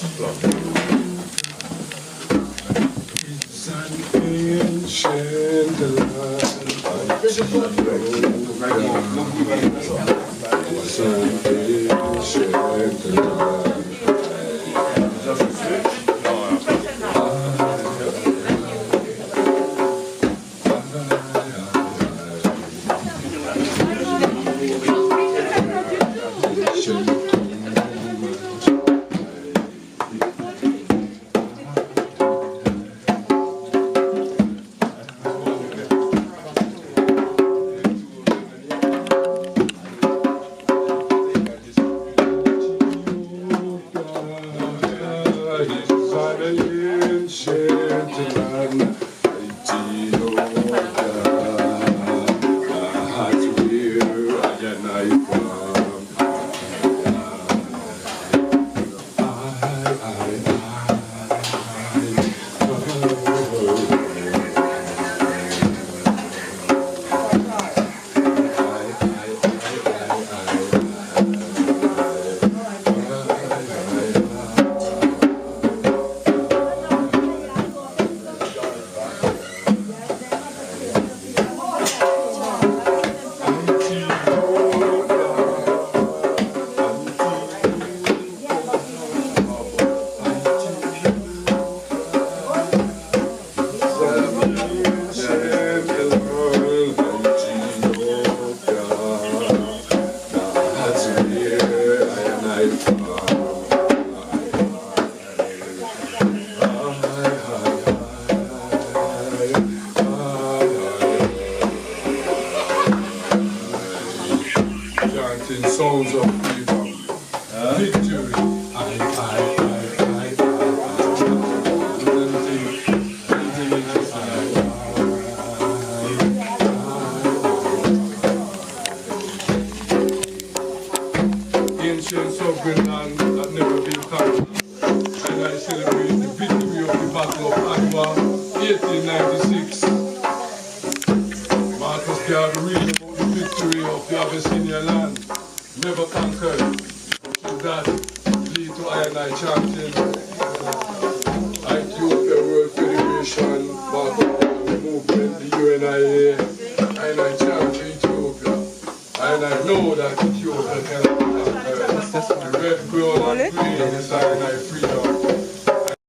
It's an ancient land. It's an ancient land. Sounds of freedom, victory, ancient sovereign land that never been conquered, and I celebrate the victory of the Battle of Adwa, 1896. Marcus Garvey read about the victory of the Abyssinian land, never conquered. Through that lead to I and I chanting Ethiopian World Federation, back the movement, the UNIA, and I chant for Ethiopia. And I know that Ethiopia cannot be conquered. The red, brown, and green is I and I freedom.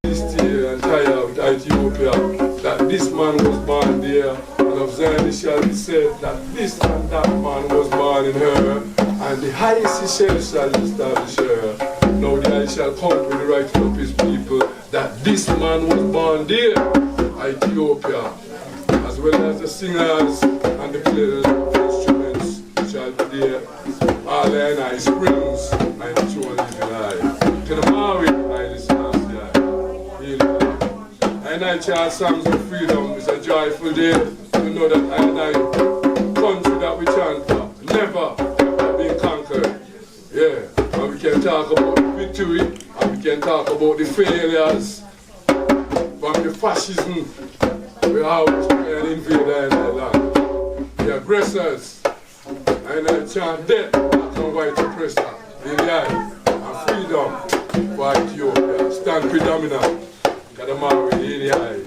And still and tired with Ethiopia, that this man was born there, and of Zion it shall be said that this and that man was born in her. And the highest he shall establish her. Now the high shall come with the right of his people, that this man was born there, Ethiopia, as well as the singers and the players of instruments shall be there. Harlem and Springs, and the throne living high. To the Maui, I listen as and I chant songs of freedom. It's a joyful day to know that I and I country that we chant for never been conquered. Yeah, and we can talk about the victory, and we can talk about the failures from the fascism. We always try and invade our land. The aggressors, and I chant death, black and white oppressor, in the eye, and freedom for Ethiopia. Stand predominant, got a man with the eye.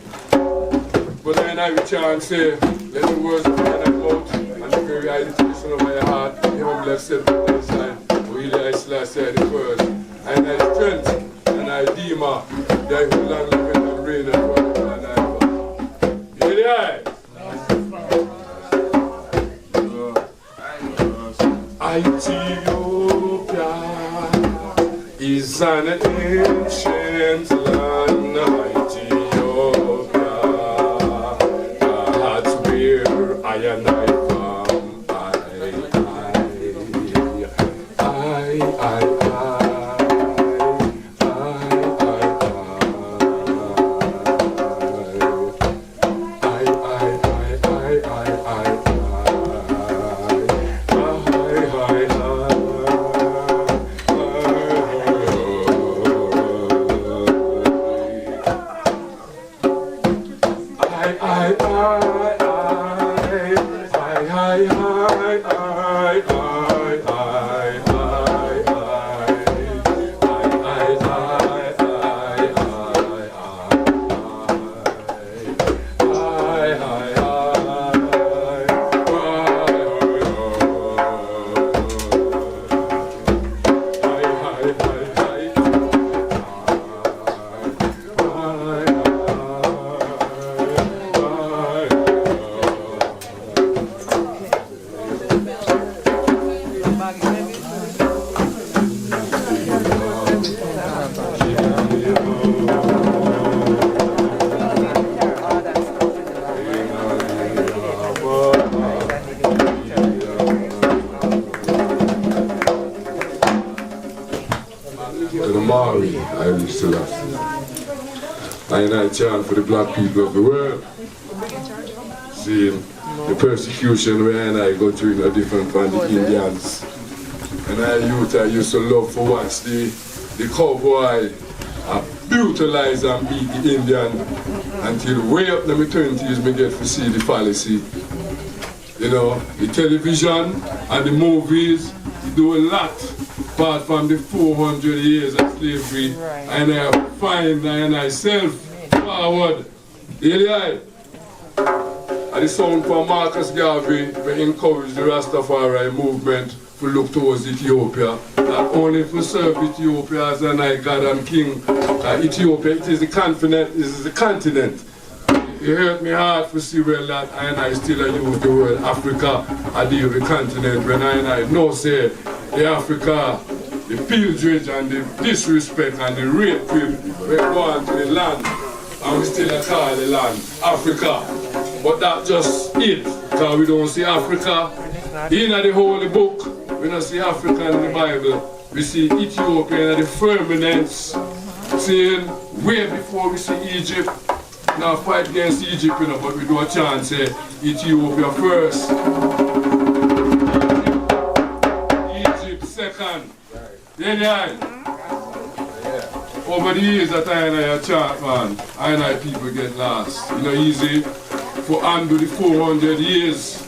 But then I will chant say, let the words of my mouth and the very identification of my heart, the humble accept my sign. Really I slash the first. And I strength and I demon, they who land living and reign and forever and ever. You hear the eye? Ethiopia is an ancient land. Ethiopia, that's where I and I come. I chant for the black people of the world. Seeing the persecution where I go through in a different from the Indians. And I used to love to watch the cowboy brutalize and beat the Indian until way up in my 20s me get to see the fallacy. You know, the television and the movies do a lot apart from the 400 years of slavery, and I find myself forward. Really, and the song from Marcus Garvey we encourage the Rastafari movement to look towards Ethiopia, not only to serve Ethiopia as an God and King. Ethiopia, it is the continent, It hurt me hard to see where that I still use the word Africa, I deal with the continent when I know say the Africa, the pilgrimage and the disrespect and the rape we go on to the land and we still call the land Africa. But that's just it, because we don't see Africa in the holy book. We don't see Africa in the Bible. We see Ethiopia in the firmaments, seeing way before we see Egypt. Now fight against Egypt, but we do a chance say Ethiopia first. Egypt second. Then over the years that I chant, man, I people get lost. You know, easy for undo the 400 years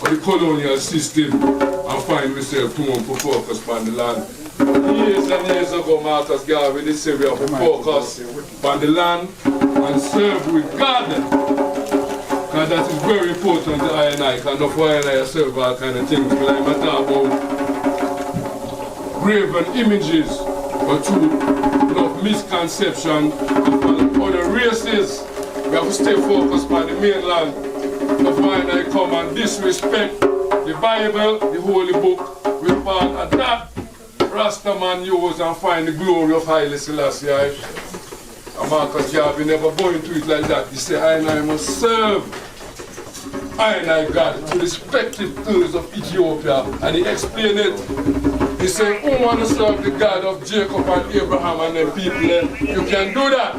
of the colonial system and find myself to focus on the land. Years and years ago, Marcus Garvey, they say we have to focus on the land and serve with God. Because that is very important to I because for I serve all kind of things. But I'm talk about graven images or through misconception of other races. We have to stay focused on the mainland. But when I come and disrespect the Bible, the holy book, we part of that Rastaman use and find the glory of Haile Selassie. And Marcus Garvey never go into it like that. He say, I must serve I God to the respective hills of Ethiopia. And he explained it. He said, who want to serve the God of Jacob and Abraham and them people there? You can do that.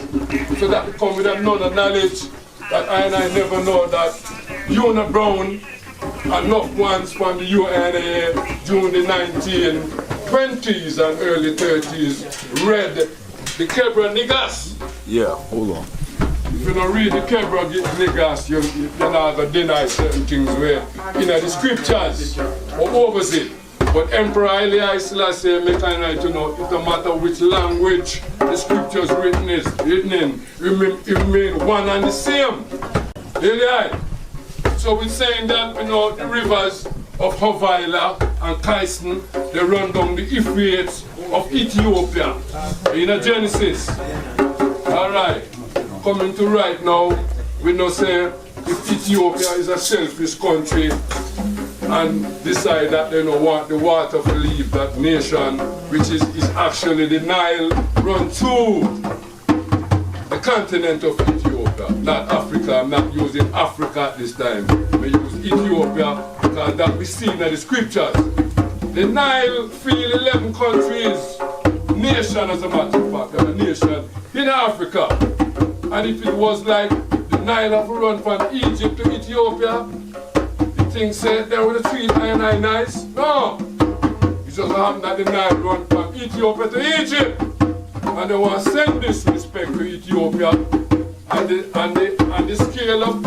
So that we come with a knowledge that I never know that Una Brown and not once from the UNIA during the 1920s and early 30s read the Kebra Niggas. Yeah, hold on. If you don't read the Kebra Niggas, you're not going to deny certain things where in the scriptures or opposite. But Emperor Haile Selassie make I right to know it don't matter which language the scriptures written in, it remain one and the same. Really? So we're saying that the rivers of Havilah and Kaisen, they run down the Euphrates of Ethiopia in Genesis. Alright, coming to right now, we know say if Ethiopia is a selfish country and decide that they don't want the water to leave that nation, which is actually the Nile run through the continent of Ethiopia, not Africa. I'm not using Africa at this time. I use Ethiopia because that we see in the scriptures. The Nile fill 11 countries, nation as a matter of fact, a nation in Africa. And if it was like the Nile have run from Egypt to Ethiopia, things said they would have treated I nice. No! It just happened that the Nile run from Ethiopia to Egypt. And they want to send this respect to Ethiopia. And the scale of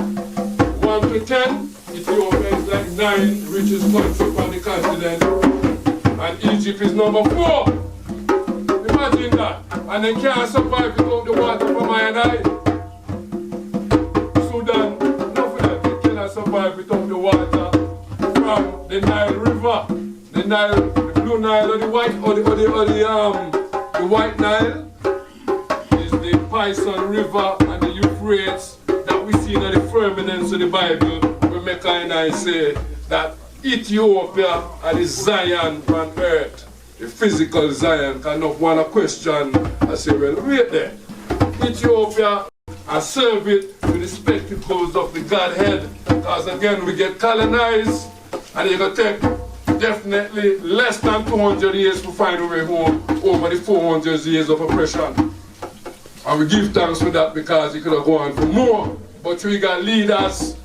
1 to 10, Ethiopia is like 9 richest country on the continent. And Egypt is number 4. Imagine that. And they can't survive without the water from I. Sudan, survive without the water from the Nile River, the Blue Nile, or the White, the White Nile is the Pison River and the Euphrates that we see in the firmaments of the Bible. We make I say that Ethiopia are the Zion on earth, the physical Zion. Cannot want to question. I say, well, wait there. Ethiopia. I serve it with the spectacles of the Godhead, because again we get colonized and it's going to take definitely less than 200 years to find a way home over the 400 years of oppression. And we give thanks for that because it could have gone for more. But we got leaders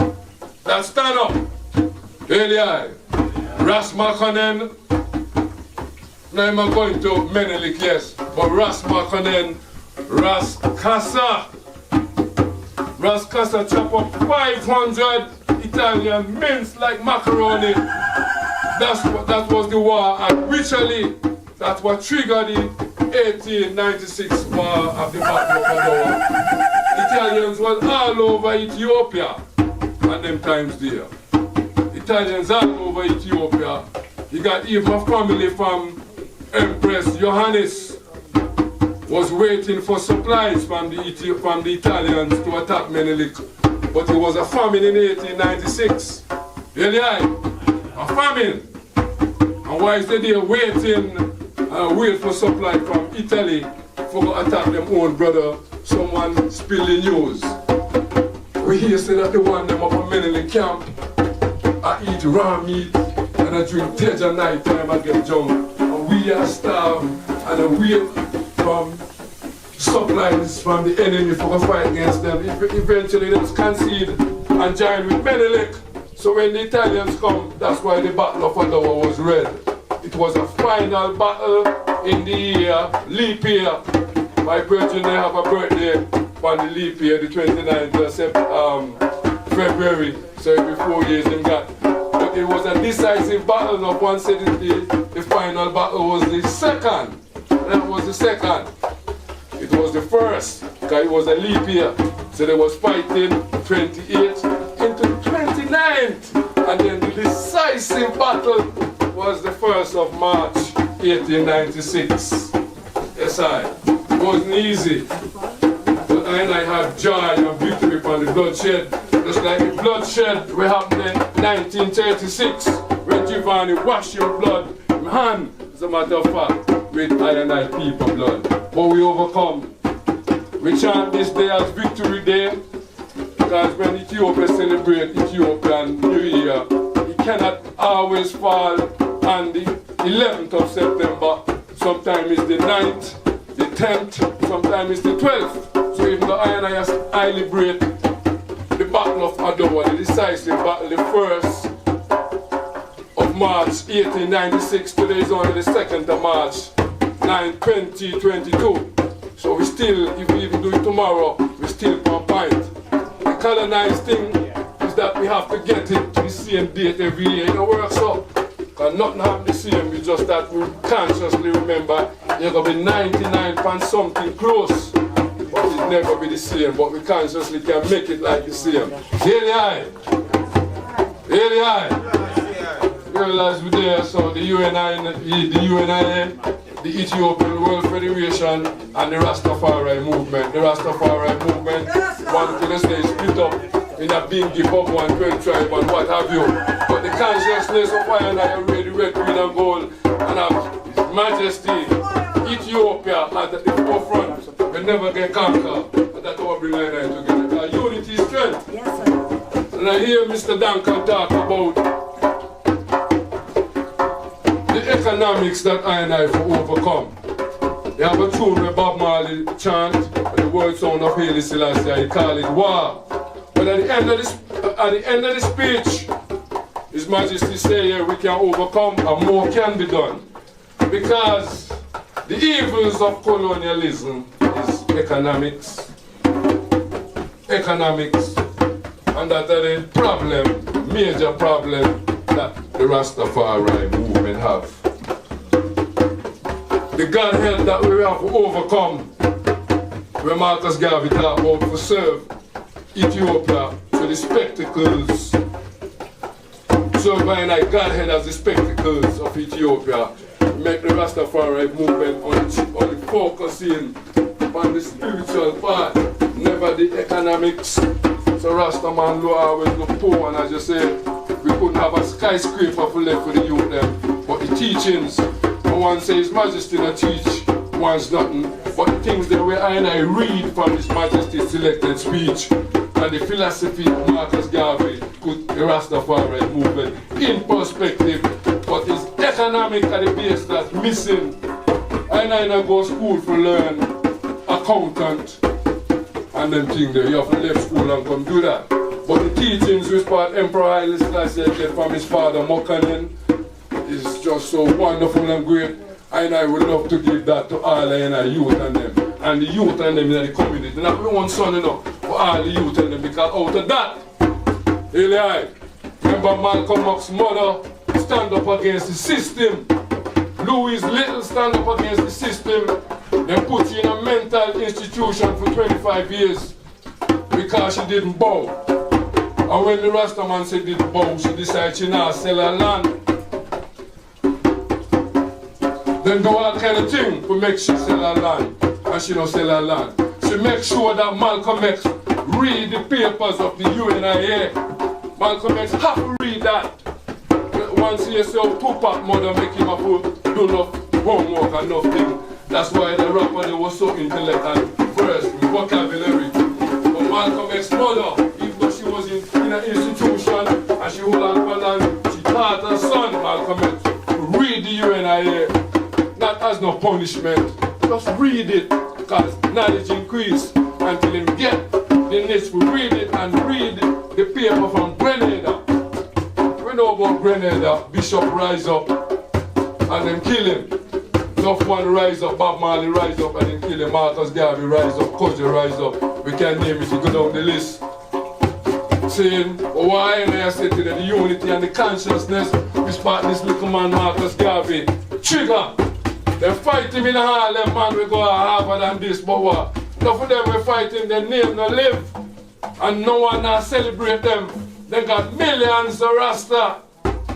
that stand up. Earlier, Ras Makonnen, now I'm not going to Menelik, yes, but Ras Makonnen, Ras Kassa. Ras Kassa chop up 500 Italian mints like macaroni. That was the war, and literally, that's what triggered the 1896 war of the Battle of Adwa. Italians was all over Ethiopia at them times there. Italians all over Ethiopia. You got even a family from Empress Johannes was waiting for supplies from the Italians to attack Menelik. But it was a famine in 1896. Really high. A famine. And why is they there waiting wait for supply from Italy for to attack them own brother? Someone spilled the news. We hear say that they want them up a Menelik camp. I eat raw meat and I drink Tej night time I get drunk. And we are starved and I wait from supplies from the enemy for a fight against them. Eventually they was concede and join with Menelik. So when the Italians come, that's why the Battle of Adwa was red. It was a final battle in the year, leap year. My brethren, they have a birthday on the leap year, the 29th of February. So every 4 years they got. But it was a decisive battle. Of one said the final battle was the second. That was the second. It was the first, because it was a leap year. So they was fighting 28th into 29th. And then the decisive battle was the 1st of March, 1896. Yes, it wasn't easy. But I had joy and victory from the bloodshed. Just like the bloodshed we happened in 1936, when Giovanni washed your blood in hand, as a matter of fact, with I people blood. But we overcome. We chant this day as Victory Day, because when Ethiopia celebrates Ethiopian New Year, it cannot always fall on the 11th of September. Sometimes it's the 9th, the 10th, sometimes it's the 12th. So even though I celebrate the Battle of Adwa, the decisive battle, the 1st of March 1896, today is only the 2nd of March 2022. So we still, if we even do it tomorrow, we still on point. The colonized thing is that we have to get it to the same date every year. It don't work so. Because nothing happens the same, it's just that we consciously remember you're going to be 99 point something close. But it never be the same, but we consciously can make it like the same. Here they are. Here they are. Realize we there, so the UNIA, the Ethiopian World Federation, and the Rastafari movement. The Rastafari movement, one to the state split up in a Bingi, Bobo, and 12 tribe, and what have you. But the consciousness of I and I are really red, green, and gold, and have His Majesty, Ethiopia at the forefront. We never get conquered. And that's how we bring I and I together. Our unity is strength. Yes, sir. And I hear Mr. Duncan talk about the economics that I and I for overcome. They have a tune where Bob Marley chant, the word sound of Haile Selassie, he call it war. But at the end of the speech, His Majesty say, yeah, we can overcome and more can be done. Because the evils of colonialism is economics. Economics. And that is the problem, major problem that the Rastafari movement have. The Godhead that we have to overcome, where Marcus Garvey talked about to serve Ethiopia to the spectacles. Serve by like Godhead as the spectacles of Ethiopia. Make the Rastafari movement only focusing on the spiritual part, never the economics. So Rastaman will always look poor, and as you say, we couldn't have a skyscraper for left for the youth them. But the teachings, one says His Majesty not teach, one's nothing. But the things that I and I read from His Majesty's selected speech and the philosophy of Marcus Garvey put the Rastafari movement in perspective. But it's economic at the base that's missing. I and I go to school to learn a accountant and them thing there. You have to leave school and come do that. But the teachings which part Emperor Haile Selassie get from his father Mokanen is just so wonderful and great. And I would love to give that to all the youth and them. And the youth and them in the community. Not one son enough for all the youth and them, because out of that, really, remember Malcolm X's mother stand up against the system. Louis Little stand up against the system. They put you in a mental institution for 25 years because she didn't bow. And when the Rastaman said didn't bow, she decided she not sell her land. Then do all kind of thing to make she sell her land. And she don't sell her land. She make sure that Malcolm X read the papers of the UNIA. Malcolm X have to read that. Once he saw Tupac mother make him a fool, do enough homework and nothing. That's why the rapper they was so intellectual first with vocabulary. But Malcolm X's mother, even though she was in an institution and she hold on for land, she taught her son Malcolm X to read the UNIA, not as no punishment. Just read it, because knowledge increase until him get the next to read it and read the paper from Grenada. We know about Grenada, Bishop rise up and then kill him. Enough one rise up, Bob Marley rise up and then kill him, Marcus Garvey rise up, Koji rise up. We can name it, you go down the list. Saying, why and I said to them, the unity and the consciousness, we spot this little man Marcus Garvey. Trigger! They fight him in Harlem, man, we go Harvard and this, but what? Enough of them we fight him, their name no live. And no one now celebrate them. They got millions of Rasta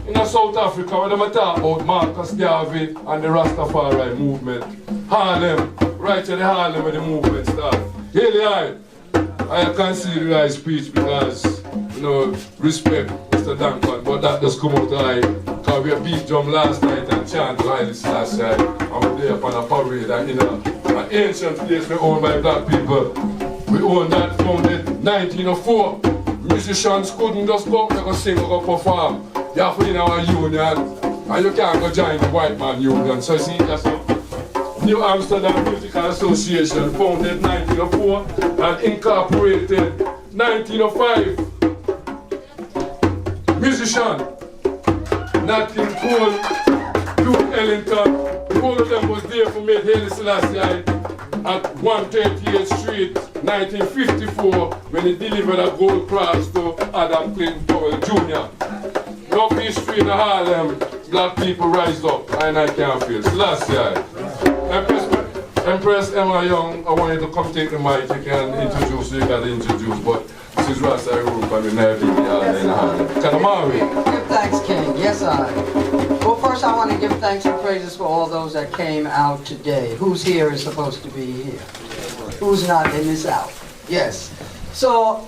in South Africa when they talk about Marcus Garvey and the Rastafari movement. Harlem, right to the Harlem where the movement started. Really, I can't see the right speech because, you know, respect Mr. Duncan, but that does come out high. Because we beat drum last night and chanted Haile Selassie, and we're there upon a parade and in an ancient place we owned by black people. We own that founded 1904. Musicians couldn't just come, they go sing or go perform. You have to in our union, and you can't go join the white man union. So see, that's New Amsterdam Musical Association, founded 1904 and incorporated 1905. Musician, Nat King Cole, Duke Ellington, all of them was there for me, Haile Selassie at 138th Street, 1954, when he delivered a gold cross to Adam Clayton Powell Jr. Love history in Harlem, black people rise up, and I can't feel. Selassie. Empress Emma Young, I want you to come take the mic, you can introduce, you got to introduce, but this is Rasta Group and we're never in Harlem. Kalamari. Give thanks, King. Yes, I. Well, first I want to give thanks and praises for all those that came out today. Who's here is supposed to be here. Who's not and is out. Yes. So,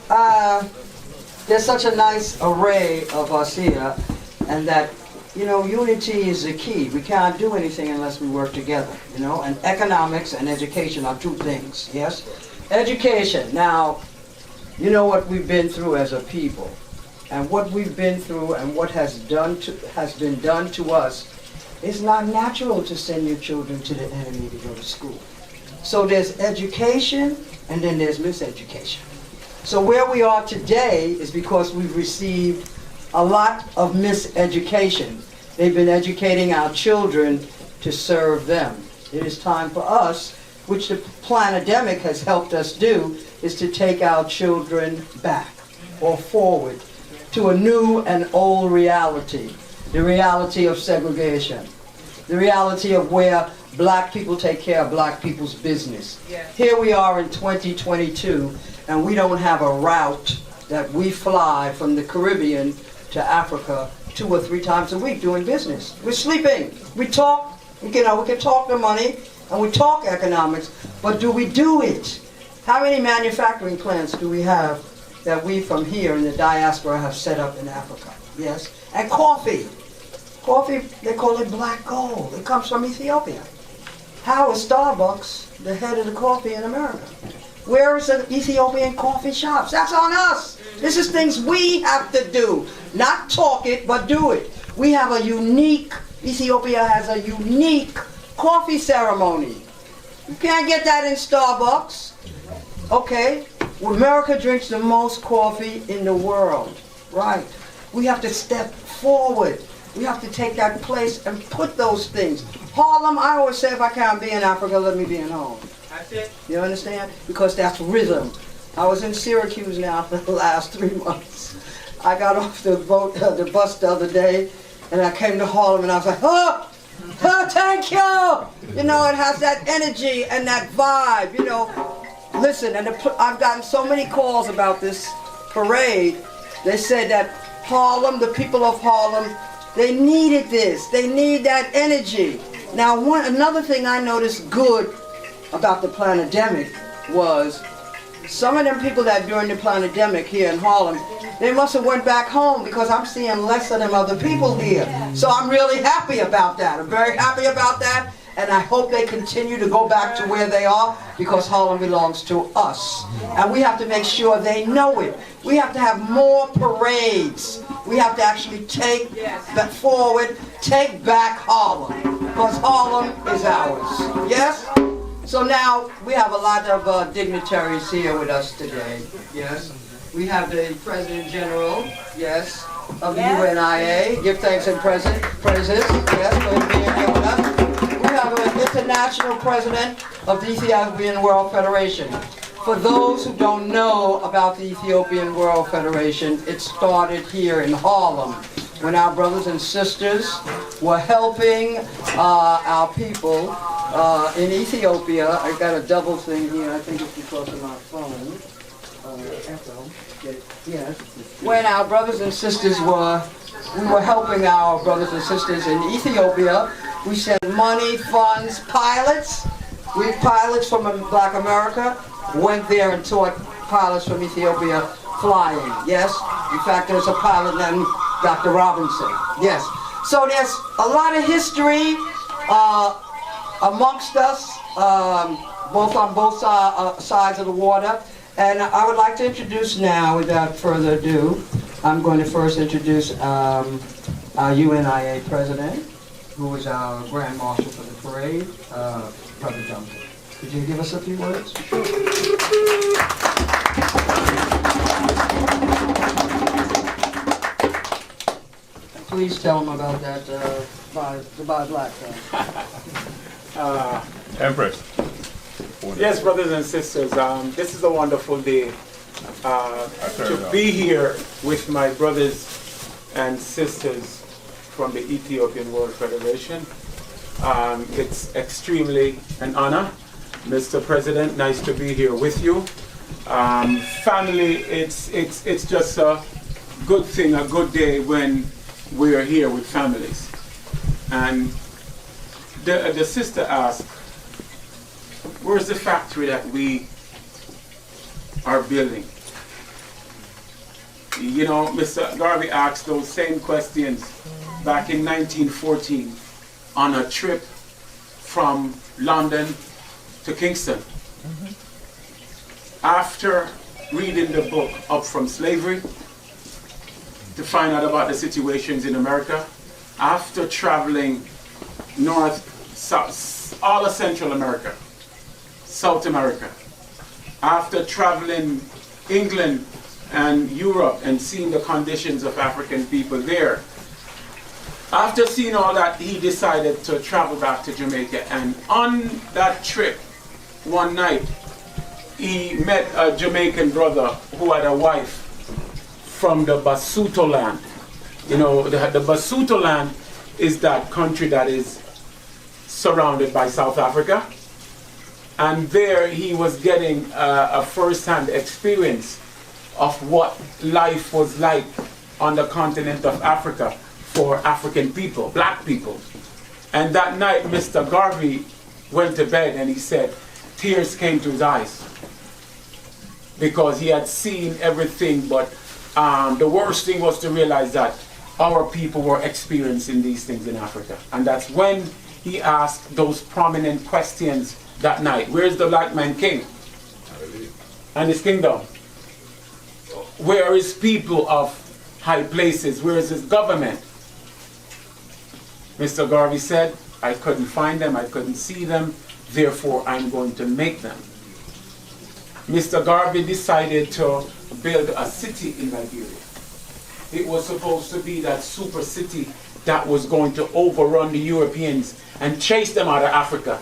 there's such a nice array of us here, and that, you know, unity is the key. We can't do anything unless we work together, you know, and economics and education are two things, yes? Education. Now, you know what we've been through as a people, and what we've been through and what has been done to us. It's not natural to send your children to the enemy to go to school. So there's education, and then there's miseducation. So where we are today is because we've received a lot of miseducation. They've been educating our children to serve them. It is time for us, which the pandemic has helped us do, is to take our children back or forward to a new and old reality. The reality of segregation. The reality of where black people take care of black people's business. Yeah. Here we are in 2022, and we don't have a route that we fly from the Caribbean to Africa 2 or 3 times a week doing business. We're sleeping. We talk, we can talk the money, and we talk economics, but do we do it? How many manufacturing plants do we have that we from here in the diaspora have set up in Africa? Yes. And coffee. Coffee, they call it black gold. It comes from Ethiopia. How is Starbucks the head of the coffee in America? Where is the Ethiopian coffee shops? That's on us. This is things we have to do. Not talk it, but do it. We have a unique, Ethiopia has a unique coffee ceremony. You can't get that in Starbucks. Okay? Well, America drinks the most coffee in the world. Right. We have to step forward. We have to take that place and put those things. Harlem, I always say, if I can't be in Africa, let me be in home. That's it. You understand? Because that's rhythm. I was in Syracuse now for the last 3 months. I got off the bus the other day, and I came to Harlem, and I was like, oh, thank you! You know, it has that energy and that vibe, you know. Listen, and I've gotten so many calls about this parade. They said that Harlem, the people of Harlem, they needed this. They need that energy. Now, another thing I noticed good about the pandemic was some of them people that during the pandemic here in Harlem, they must have went back home because I'm seeing less of them other people here. So I'm really happy about that. I'm very happy about that. And I hope they continue to go back to where they are because Harlem belongs to us. And we have to make sure they know it. We have to have more parades. We have to actually take that forward, take back Harlem, because Harlem is ours. Yes? So now we have a lot of dignitaries here with us today. Yes? We have the President General, yes, of the UNIA. Give thanks and praises, yes, for being here with us. We have an international president of the Ethiopian World Federation. For those who don't know about the Ethiopian World Federation, it started here in Harlem when our brothers and sisters were helping our people in Ethiopia. I got a double thing here. I think it's because of my phone. Echo. Yes. When our brothers and sisters we were helping our brothers and sisters in Ethiopia. We sent money, funds, pilots. We pilots from Black America went there and taught pilots from Ethiopia flying. Yes. In fact, there's a pilot named Dr. Robinson. Yes. So there's a lot of history amongst us, both on both sides of the water. And I would like to introduce now, without further ado, I'm going to first introduce our UNIA president, who is our Grand Marshal for the parade, Brother Duncan. Could you give us a few words? Please tell them about that by black guy. Empress. Yes, brothers and sisters, this is a wonderful day to be here with my brothers and sisters from the Ethiopian World Federation. It's extremely an honor. Mr. President, nice to be here with you. Family, it's just a good thing, a good day when we are here with families. And the sister asked, where's the factory that we are building? You know, Mr. Garvey asked those same questions back in 1914 on a trip from London to Kingston. After reading the book Up From Slavery to find out about the situations in America, after traveling north, south, all of Central America, South America, after traveling England and Europe and seeing the conditions of African people there, after seeing all that, he decided to travel back to Jamaica. And on that trip, one night, he met a Jamaican brother who had a wife from the Basuto land. You know, the Basuto land is that country that is surrounded by South Africa. And there he was getting a first-hand experience of what life was like on the continent of Africa for African people, black people. And that night, Mr. Garvey went to bed and he said, tears came to his eyes because he had seen everything, but the worst thing was to realize that our people were experiencing these things in Africa. And that's when he asked those prominent questions that night. Where's the black man king and his kingdom? Where are his people of high places? Where is his government? Mr. Garvey said, I couldn't find them, I couldn't see them. therefore I'm going to make them. Mr. Garvey decided to build a city in Liberia. It was supposed to be that super city that was going to overrun the Europeans and chase them out of Africa.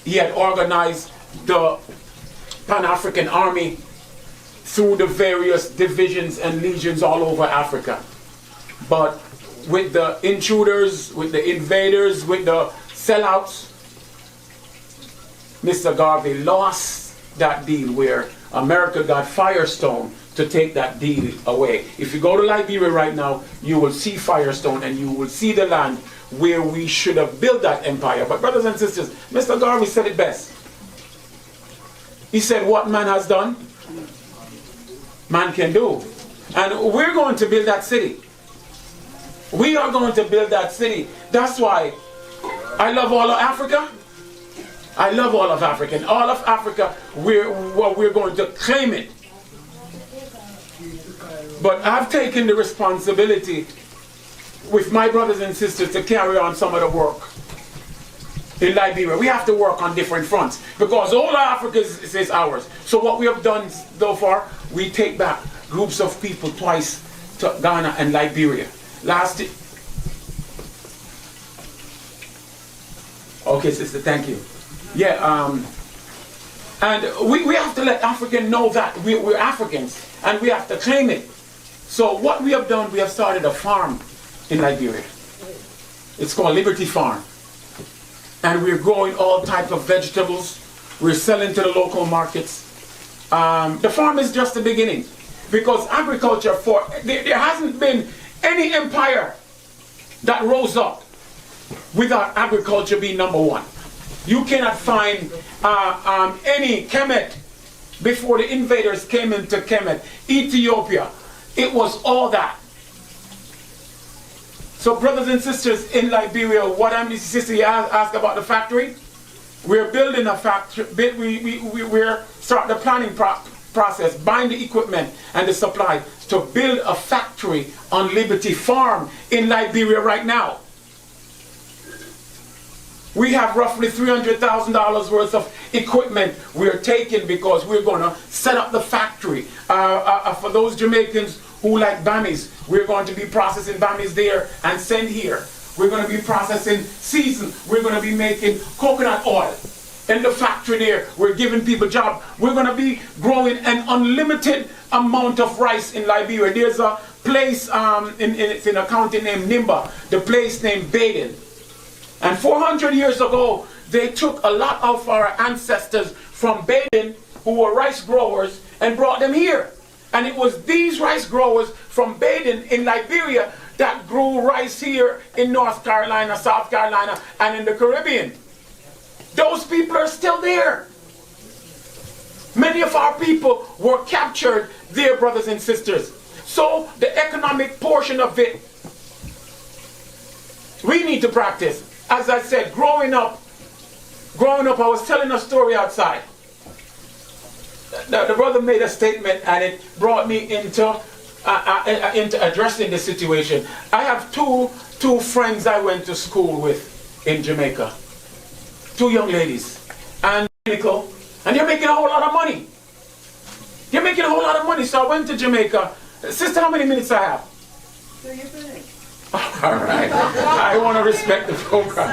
He had organized the Pan-African Army through the various divisions and legions all over Africa. But with the intruders, with the invaders, with the sellouts, Mr. Garvey lost that deal where America got Firestone to take that deal away. If you go to Liberia right now, you will see Firestone and you will see the land where we should have built that empire. But brothers and sisters, Mr. Garvey said it best. He said, what man has done, man can do. And we're going to build that city. We are going to build that city. That's why I love all of Africa. I love all of Africa. And all of Africa, we're going to claim it. But I've taken the responsibility with my brothers and sisters to carry on some of the work in Liberia. We have to work on different fronts because all of Africa is ours. So what we have done so far, we take back groups of people twice to Ghana and Liberia. Okay, sister, thank you. Yeah, and we have to let Africans know that we're Africans and we have to claim it. So what we have done, we have started a farm in Liberia. It's called Liberty Farm. And we're growing all types of vegetables. We're selling to the local markets. The farm is just the beginning. Because agriculture, there hasn't been any empire that rose up without agriculture being number one. You cannot find any Kemet before the invaders came into Kemet, Ethiopia. It was all that. So brothers and sisters in Liberia, what sister asked about the factory, we're building a factory. We're starting the planning process, buying the equipment and the supply to build a factory on Liberty Farm in Liberia right now. We have roughly $300,000 worth of equipment we're taking because we're going to set up the factory. For those Jamaicans who like bammies, we're going to be processing bammies there and send here. We're going to be processing season. We're going to be making coconut oil in the factory there. We're giving people jobs. We're going to be growing an unlimited amount of rice in Liberia. There's a place it's in a county named Nimba, the place named Baden. And 400 years ago, they took a lot of our ancestors from Baden who were rice growers and brought them here. And it was these rice growers from Baden in Liberia that grew rice here in North Carolina, South Carolina, and in the Caribbean. Those people are still there. Many of our people were captured there, brothers and sisters. So the economic portion of it, we need to practice. As I said, growing up, I was telling a story outside. The brother made a statement and it brought me into addressing the situation. I have two friends I went to school with in Jamaica. Two young ladies. And they're making a whole lot of money. They're making a whole lot of money. So I went to Jamaica. Sister, how many minutes I have? So you finished. All right. I want to respect the program.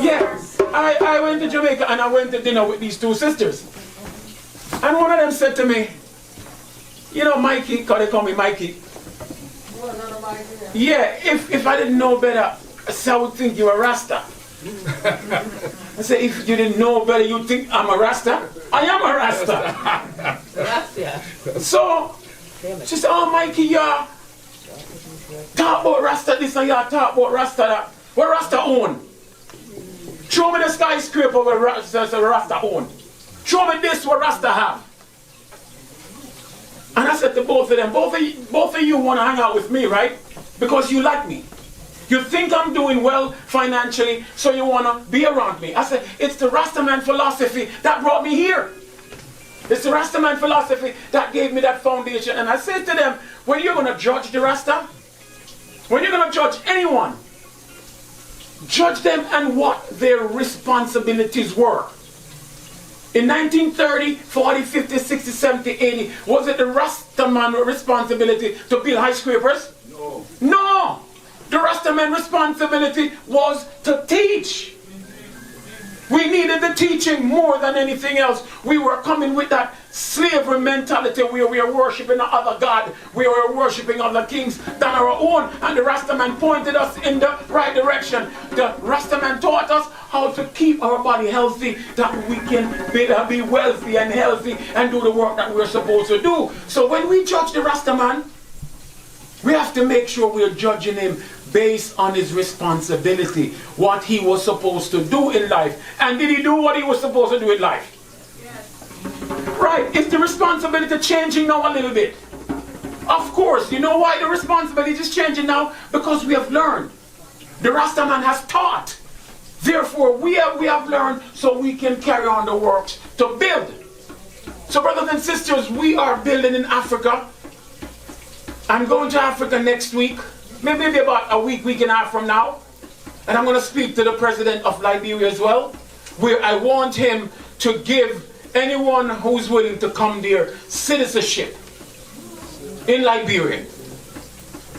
Yeah. I went to Jamaica and I went to dinner with these two sisters. And one of them said to me, you know, Mikey, because they call me Mikey. Yeah, if I didn't know better, I would think you were Rasta. I said, if you didn't know better, you'd think I'm a Rasta. I am a Rasta. So, she said, oh, Mikey, yeah. Talk about Rasta this and yeah, talk about Rasta that. Where Rasta own? Show me the skyscraper where Rasta own. Show me this where Rasta have. And I said to both of them, both of you want to hang out with me, right? Because you like me. You think I'm doing well financially, so you want to be around me. I said, it's the Rastaman philosophy that brought me here. It's the Rastaman philosophy that gave me that foundation. And I said to them, when you're going to judge the Rasta, when you're going to judge anyone, judge them and what their responsibilities were. In 1930, 40, 50, 60, 70, 80, was it the Rastaman responsibility to build skyscrapers? No. No! The Rastaman responsibility was to teach. We needed the teaching more than anything else. We were coming with that slavery mentality where we are worshipping other God, we were worshipping other kings than our own, and the Rastaman pointed us in the right direction. The Rastaman taught us how to keep our body healthy, that we can be wealthy and healthy and do the work that we're supposed to do. So when we judge the Rastaman, we have to make sure we're judging him based on his responsibility, what he was supposed to do in life. And did he do what he was supposed to do in life? Yes. Right, is the responsibility changing now a little bit? Of course. You know why the responsibility is changing now? Because we have learned. The Rastaman has taught. Therefore, we have learned, so we can carry on the works to build. So brothers and sisters, we are building in Africa. I'm going to Africa next week. Maybe about a week and a half from now. And I'm going to speak to the president of Liberia as well, where I want him to give anyone who's willing to come there citizenship in Liberia.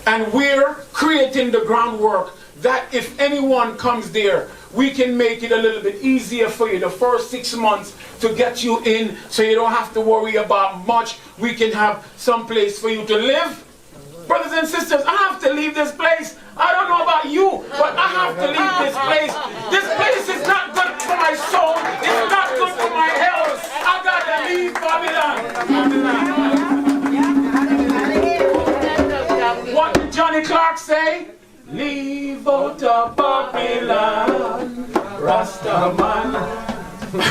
And we're creating the groundwork that if anyone comes there, we can make it a little bit easier for you the first 6 months to get you in, so you don't have to worry about much. We can have some place for you to live. Brothers and sisters, I have to leave this place. I don't know about you, but I have to leave this place. This place is not good for my soul. It's not good for my health. I gotta leave Babylon. What did Johnny Clark say? Leave out of Babylon, Rastaman.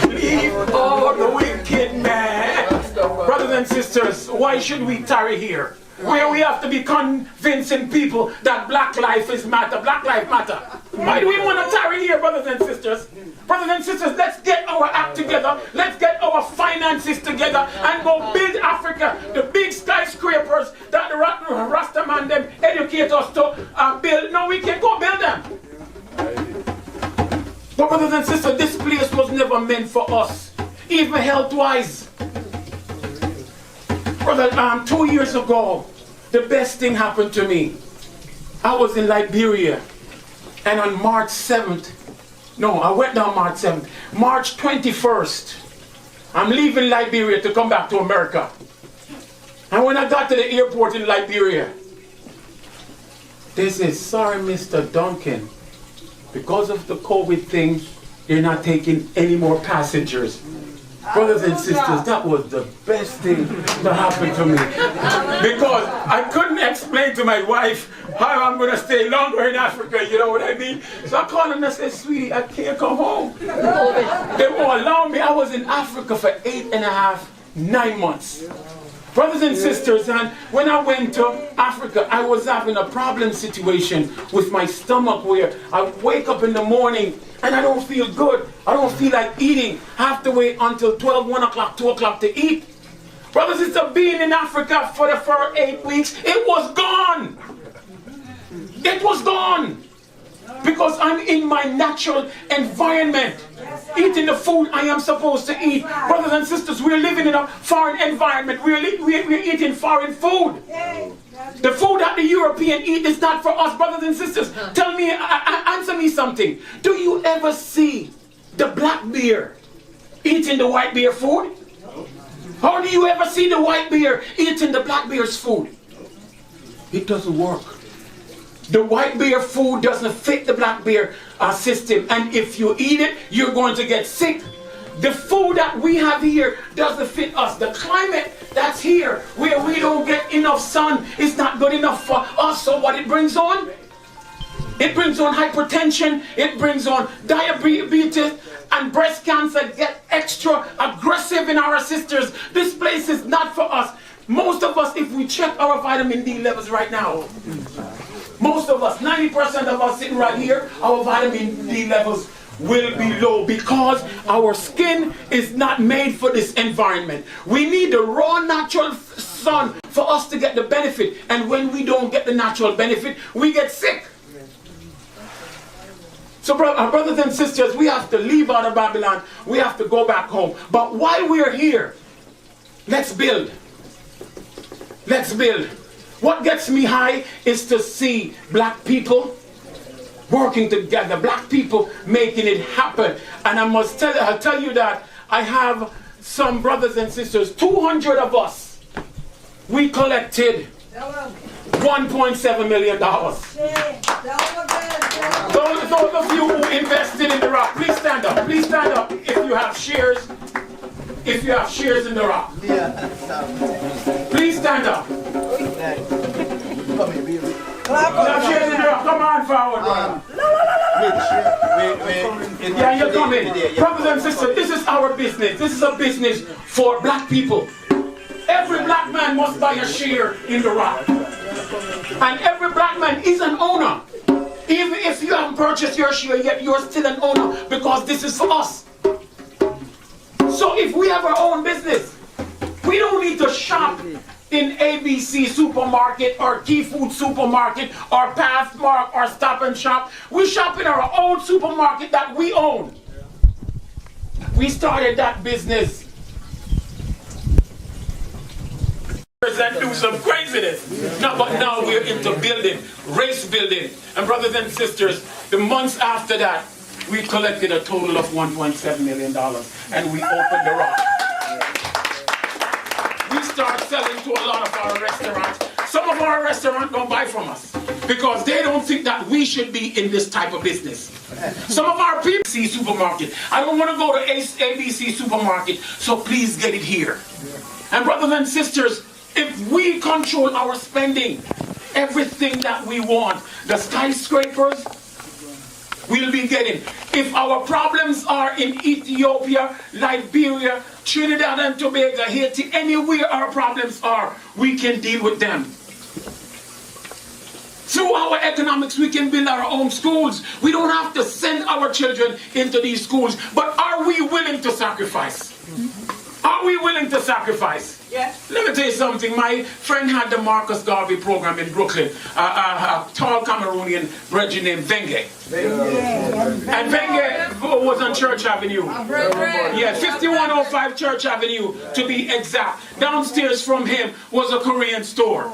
Leave all the wicked man. Brothers and sisters, why should we tarry here? Where we have to be convincing people that black life is matter, black life matter. Why do we want to tarry here, brothers and sisters? Brothers and sisters, let's get our act together. Let's get our finances together and go build Africa. The big skyscrapers that the Rastaman them educate us to build. No, we can go build them. But brothers and sisters, this place was never meant for us, even health-wise. Brother, 2 years ago, the best thing happened to me. I was in Liberia, and on March 7th, no, I went down March 7th, March 21st, I'm leaving Liberia to come back to America. And when I got to the airport in Liberia, they said, sorry, Mr. Duncan, because of the COVID thing, they're not taking any more passengers. Brothers and sisters, that was the best thing that happened to me. Because I couldn't explain to my wife how I'm going to stay longer in Africa, you know what I mean? So I called them and I said, sweetie, I can't come home. They won't allow me. I was in Africa for 9 months. Brothers and sisters, and when I went to Africa, I was having a problem situation with my stomach where I wake up in the morning and I don't feel good. I don't feel like eating. I have to wait until 12, 1 o'clock, 2 o'clock to eat. Brothers and sisters, being in Africa for the first 8 weeks, it was gone. It was gone. Because I'm in my natural environment, eating the food I am supposed to eat. Brothers and sisters, we're living in a foreign environment. We're eating foreign food. The food that the European eat is not for us, brothers and sisters. Tell me, answer me something. Do you ever see the black bear eating the white bear food? Or do you ever see the white bear eating the black bear's food? It doesn't work. The white bear food doesn't fit the black bear system, and if you eat it, you're going to get sick. The food that we have here doesn't fit us. The climate that's here, where we don't get enough sun, is not good enough for us. So what it brings on? It brings on hypertension, it brings on diabetes, and breast cancer get extra aggressive in our sisters. This place is not for us. Most of us, if we check our vitamin D levels right now, most of us, 90% of us sitting right here, our vitamin D levels will be low because our skin is not made for this environment. We need the raw natural sun for us to get the benefit, and when we don't get the natural benefit, we get sick. So brothers and sisters, we have to leave out of Babylon. We have to go back home. But while we're here, let's build. Let's build. What gets me high is to see black people working together, black people making it happen. And I'll tell you that I have some brothers and sisters, 200 of us, we collected $1.7 million. Those of you who invested in the rock, please stand up. Please stand up if you have shares. If you have shares in the rock. Please stand up. You have shares in the rock. Come on forward, brother. Yeah, you're coming. Brothers and sisters, this is our business. This is a business for black people. Every black man must buy a share in the rock. And every black man is an owner. Even if you haven't purchased your share yet, you're still an owner because this is for us. So if we have our own business, we don't need to shop in ABC supermarket or Key Food supermarket or Pathmark or Stop and Shop. We shop in our own supermarket that we own. We started that business and do some craziness. But now we're into building, race building. And brothers and sisters, the months after that, we collected a total of $1.7 million and we opened the rock. We start selling to a lot of our restaurants. Some of our restaurants don't buy from us because they don't think that we should be in this type of business. Some of our people see supermarket. I don't want to go to ABC supermarket, so please get it here. And brothers and sisters, if we control our spending, everything that we want, the skyscrapers, we'll be getting. If our problems are in Ethiopia, Liberia, Trinidad and Tobago, Haiti, anywhere our problems are, we can deal with them. Through our economics, we can build our own schools. We don't have to send our children into these schools. But are we willing to sacrifice? Are we willing to sacrifice? Yes. Let me tell you something. My friend had the Marcus Garvey program in Brooklyn. A tall Cameroonian brethren named Venge. And Venge was on Church Avenue. Yeah, 5105 Church Avenue to be exact. Downstairs from him was a Korean store.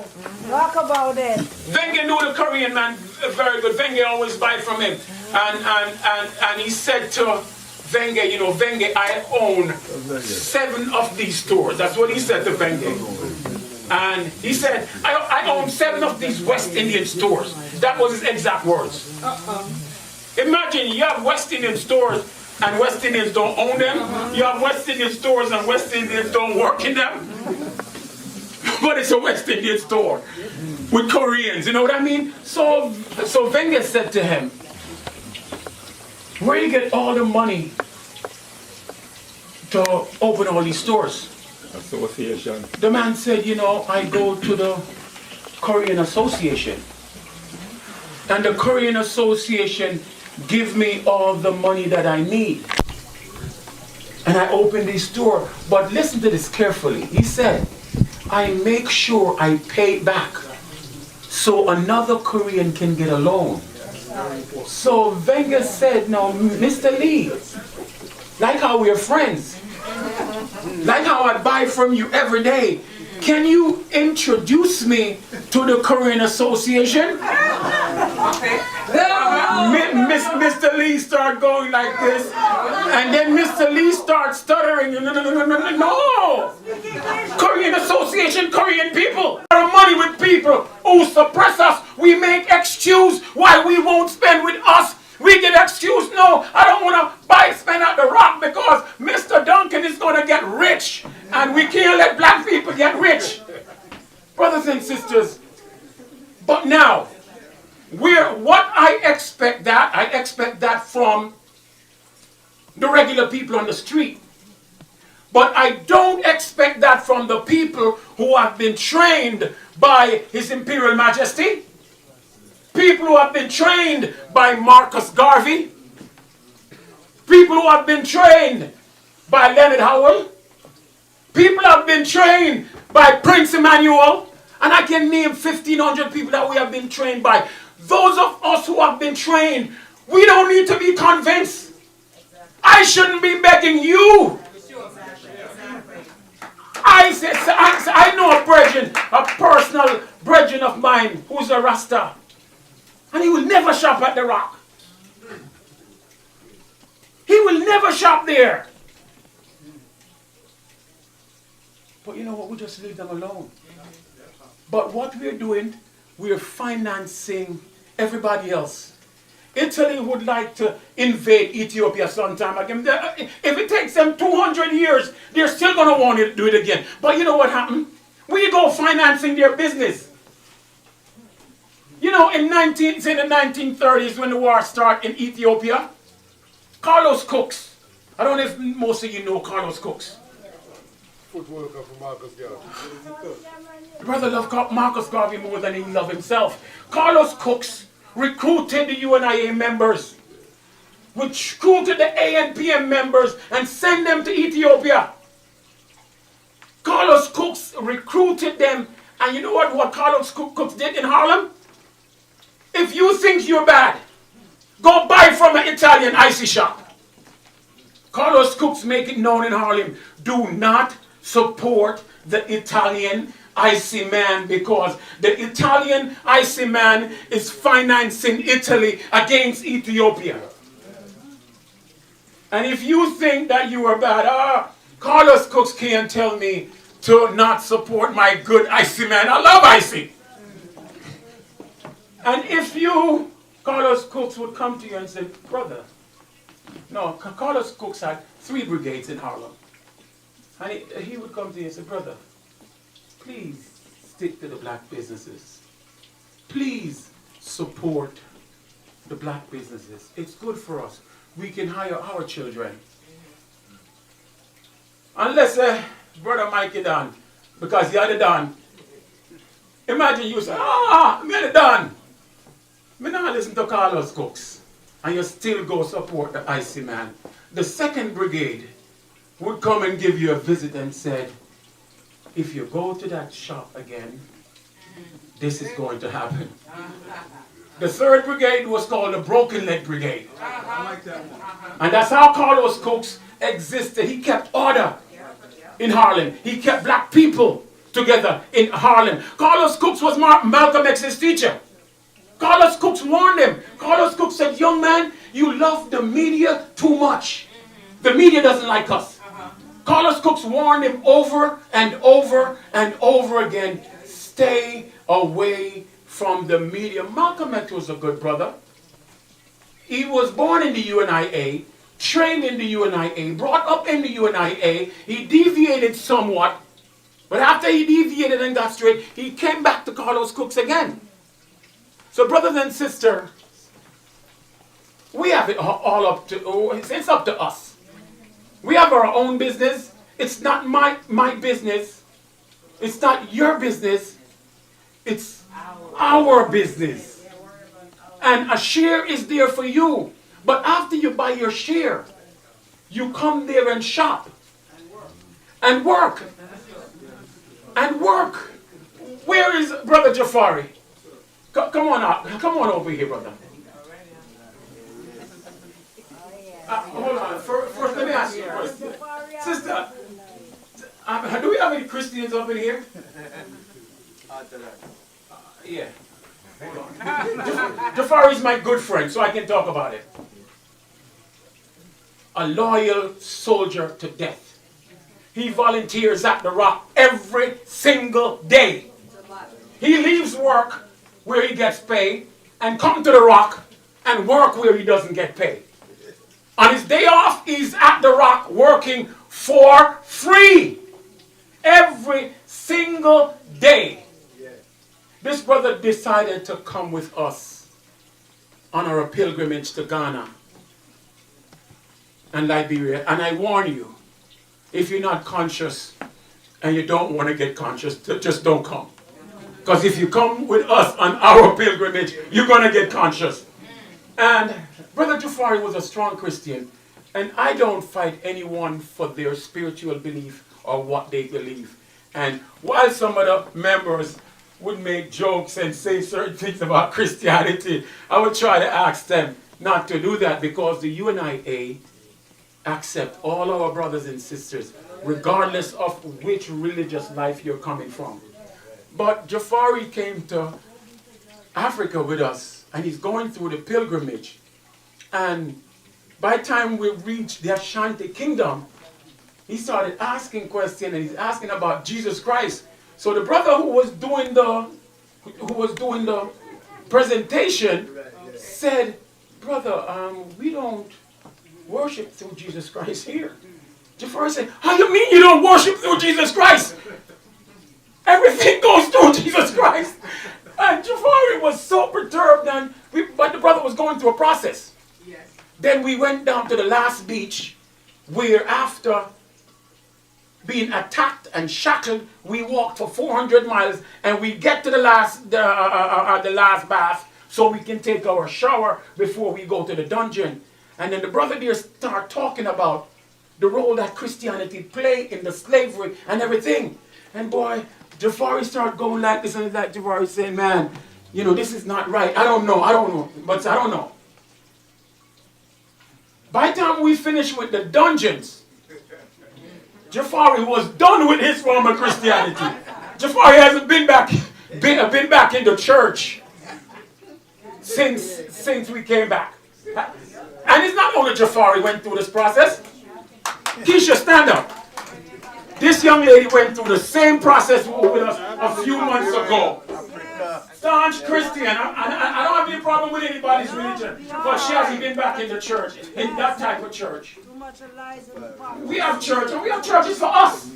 Talk about it. Venge knew the Korean man very good. Venge always buy from him. And he said to Venge, you know, Venge, I own 7 of these stores. That's what he said to Venge. And he said, I own 7 of these West Indian stores. That was his exact words. Imagine you have West Indian stores and West Indians don't own them. You have West Indian stores and West Indians don't work in them. But it's a West Indian store with Koreans, you know what I mean? So Venge said to him, where do you get all the money to open all these stores? Association. The man said, you know, I go to the Korean Association. And the Korean Association give me all the money that I need. And I open this store. But listen to this carefully. He said, I make sure I pay back so another Korean can get a loan. So Wenger said, now, Mr. Lee, like how we're friends, like how I buy from you every day, can you introduce me to the Korean Association? Mr. Lee started going like this, and then Mr. Lee starts stuttering. No! Korean Association, Korean people. Our money with people who suppress us. We make excuse why we won't spend with us. We get excuse, no, I don't want to spend at the rock because Mr. Duncan is going to get rich. And we can't let black people get rich. Brothers and sisters, but now, I expect that from the regular people on the street. But I don't expect that from the people who have been trained by His Imperial Majesty. People who have been trained by Marcus Garvey. People who have been trained by Leonard Howell. People have been trained by Prince Emmanuel. And I can name 1,500 people that we have been trained by. Those of us who have been trained, We don't need to be convinced. I shouldn't be begging you. I know a brethren, a personal brethren of mine who's a Rasta. And he will never shop at the Rock. He will never shop there. But you know what? We just leave them alone. But what we're doing, we're financing everybody else. Italy would like to invade Ethiopia sometime again. If it takes them 200 years, they're still going to want to do it again. But you know what happened? We go financing their business. You know, in the 1930s when the war started in Ethiopia, Carlos Cooks. I don't know if most of you know Carlos Cooks. Footworker for Marcus Garvey. Brother loved Marcus Garvey more than he loved himself. Carlos Cooks recruited the UNIA members, which recruited the ANPM members and sent them to Ethiopia. Carlos Cooks recruited them, and you know what Carlos Cooks did in Harlem? If you think you're bad, go buy from an Italian icy shop. Carlos Cooks make it known in Harlem, do not support the Italian icy man, because the Italian icy man is financing Italy against Ethiopia. And if you think that you are bad, Carlos Cooks can't tell me to not support my good icy man. I love icy. And if you, Carlos Cooks would come to you and say, brother, no, Carlos Cooks had 3 brigades in Harlem. And he would come to you and say, brother, please stick to the black businesses. Please support the black businesses. It's good for us. We can hire our children. Unless brother Mikey done, because the other done. Imagine you say, me the done. Me not listen to Carlos Cooks. And you still go support the icy man. The 2nd brigade would come and give you a visit and said, if you go to that shop again, this is going to happen. The 3rd brigade was called the Broken Leg Brigade. And that's how Carlos Cooks existed. He kept order in Harlem. He kept black people together in Harlem. Carlos Cooks was Malcolm X's teacher. Carlos Cooks warned him. Carlos Cooks said, young man, you love the media too much. The media doesn't like us. Carlos Cooks warned him over and over and over again, stay away from the media. Malcolm X was a good brother. He was born in the UNIA, trained in the UNIA, brought up in the UNIA. He deviated somewhat, but after he deviated and got straight, he came back to Carlos Cooks again. So brothers and sisters, we have it all up to, it's up to us. We have our own business. It's not my business. It's not your business. It's our business. And a share is there for you. But after you buy your share, you come there and shop. And work. And work. Where is Brother Jafari? Come on out. Come on over here, brother. Hold on. First, let me ask you first. Sister, do we have any Christians up in here? Yeah. Hold on. Jafari is my good friend, so I can talk about it. A loyal soldier to death. He volunteers at the Rock every single day. He leaves work where he gets paid and come to the Rock and work where he doesn't get paid. On his day off, he's at the Rock working for free. Every single day. This brother decided to come with us on our pilgrimage to Ghana and Liberia. And I warn you, if you're not conscious and you don't want to get conscious, just don't come. Because if you come with us on our pilgrimage, you're going to get conscious. And Brother Jafari was a strong Christian. And I don't fight anyone for their spiritual belief or what they believe. And while some of the members would make jokes and say certain things about Christianity, I would try to ask them, not to do that because the UNIA accept all our brothers and sisters, regardless of which religious life you're coming from. But Jafari came to Africa with us, and he's going through the pilgrimage. And by the time we reached the Ashanti kingdom, he started asking questions, and he's asking about Jesus Christ. So the brother who was doing the presentation said, "Brother, we don't worship through Jesus Christ here." Jafari said, "How you mean you don't worship through Jesus Christ? Everything goes through Jesus Christ." And Jafari was so perturbed, but the brother was going through a process. Yes. Then we went down to the last beach, where after being attacked and shackled, we walked for 400 miles, and we get to the last bath, so we can take our shower before we go to the dungeon. And then the brother there start talking about the role that Christianity played in the slavery and everything. And boy, Jafari started going like this, and like Jafari saying, "Man, you know, this is not right. I don't know, but I don't know." By the time we finished with the dungeons, Jafari was done with his form of Christianity. Jafari hasn't been back in the church since we came back. And it's not only Jafari went through this process. Keisha, stand up. This young lady went through the same process with us a few months ago. Staunch Christian. I don't have any problem with anybody's religion, but she hasn't been back in the church, in that type of church. We have church, and we have churches for us.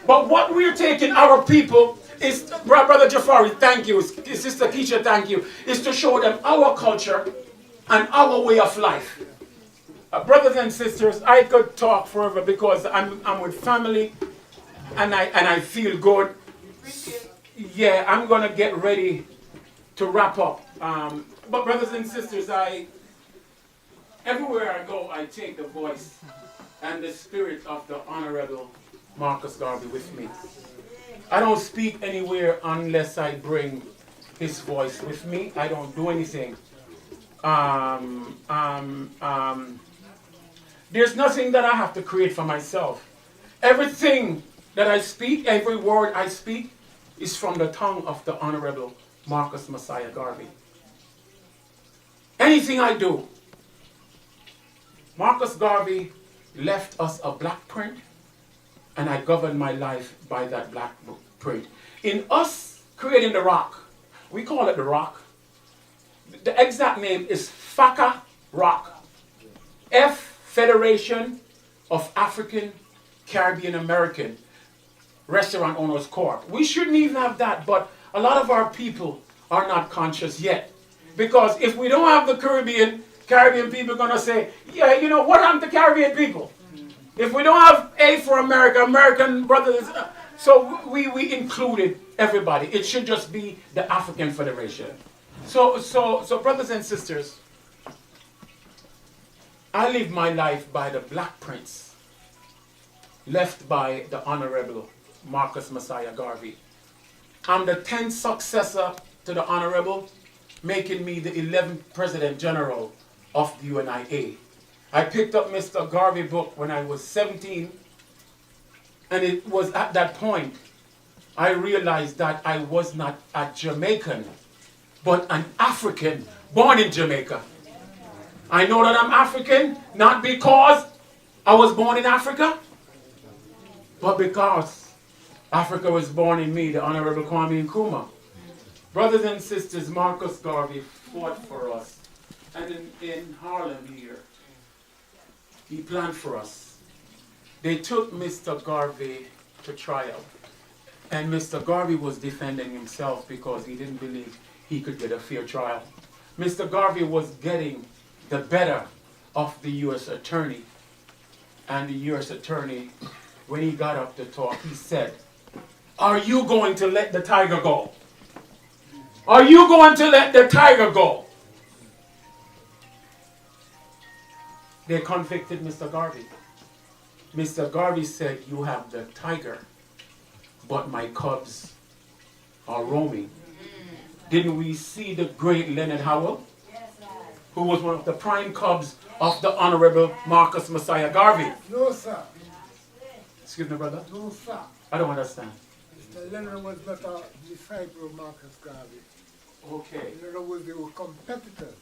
But what we're taking our people is, Brother Jafari, thank you, Sister Keisha, thank you, is to show them our culture and our way of life. Brothers and sisters, I could talk forever because I'm with family, and I feel good. Yeah, I'm gonna get ready to wrap up. But brothers and sisters, everywhere I go, I take the voice and the spirit of the Honorable Marcus Garvey with me. I don't speak anywhere unless I bring his voice with me. I don't do anything. There's nothing that I have to create for myself. Everything that I speak, every word I speak, is from the tongue of the Honorable Marcus Messiah Garvey. Anything I do, Marcus Garvey left us a black print, and I govern my life by that black print. In us creating the rock, we call it the rock. The exact name is FACA Rock. F, Federation of African Caribbean American Restaurant Owners Corp. We shouldn't even have that, but a lot of our people are not conscious yet. Because if we don't have the Caribbean people are going to say, yeah, you know, what happened to Caribbean people? If we don't have A for America, American brothers, so we included everybody. It should just be the African Federation. So brothers and sisters, I live my life by the black prints left by the Honorable Marcus Messiah Garvey. I'm the 10th successor to the Honorable, making me the 11th President General of the UNIA. I picked up Mr. Garvey's book when I was 17, and it was at that point I realized that I was not a Jamaican, but an African born in Jamaica. I know that I'm African, not because I was born in Africa, but because Africa was born in me, the Honorable Kwame Nkrumah. Brothers and sisters, Marcus Garvey fought for us. And in Harlem here, he planned for us. They took Mr. Garvey to trial. And Mr. Garvey was defending himself because he didn't believe he could get a fair trial. Mr. Garvey was getting the better of the U.S. attorney. And the U.S. attorney, when he got up to talk, he said, "Are you going to let the tiger go? Are you going to let the tiger go?" They convicted Mr. Garvey. Mr. Garvey said, "You have the tiger, but my cubs are roaming." Didn't we see the great Leonard Howell? who was one of the prime cubs of the Honorable Marcus Messiah Garvey? No, sir. Excuse me, brother? No, sir. I don't understand. Mr. Leonard was not a disciple of Marcus Garvey. Okay. They were competitors.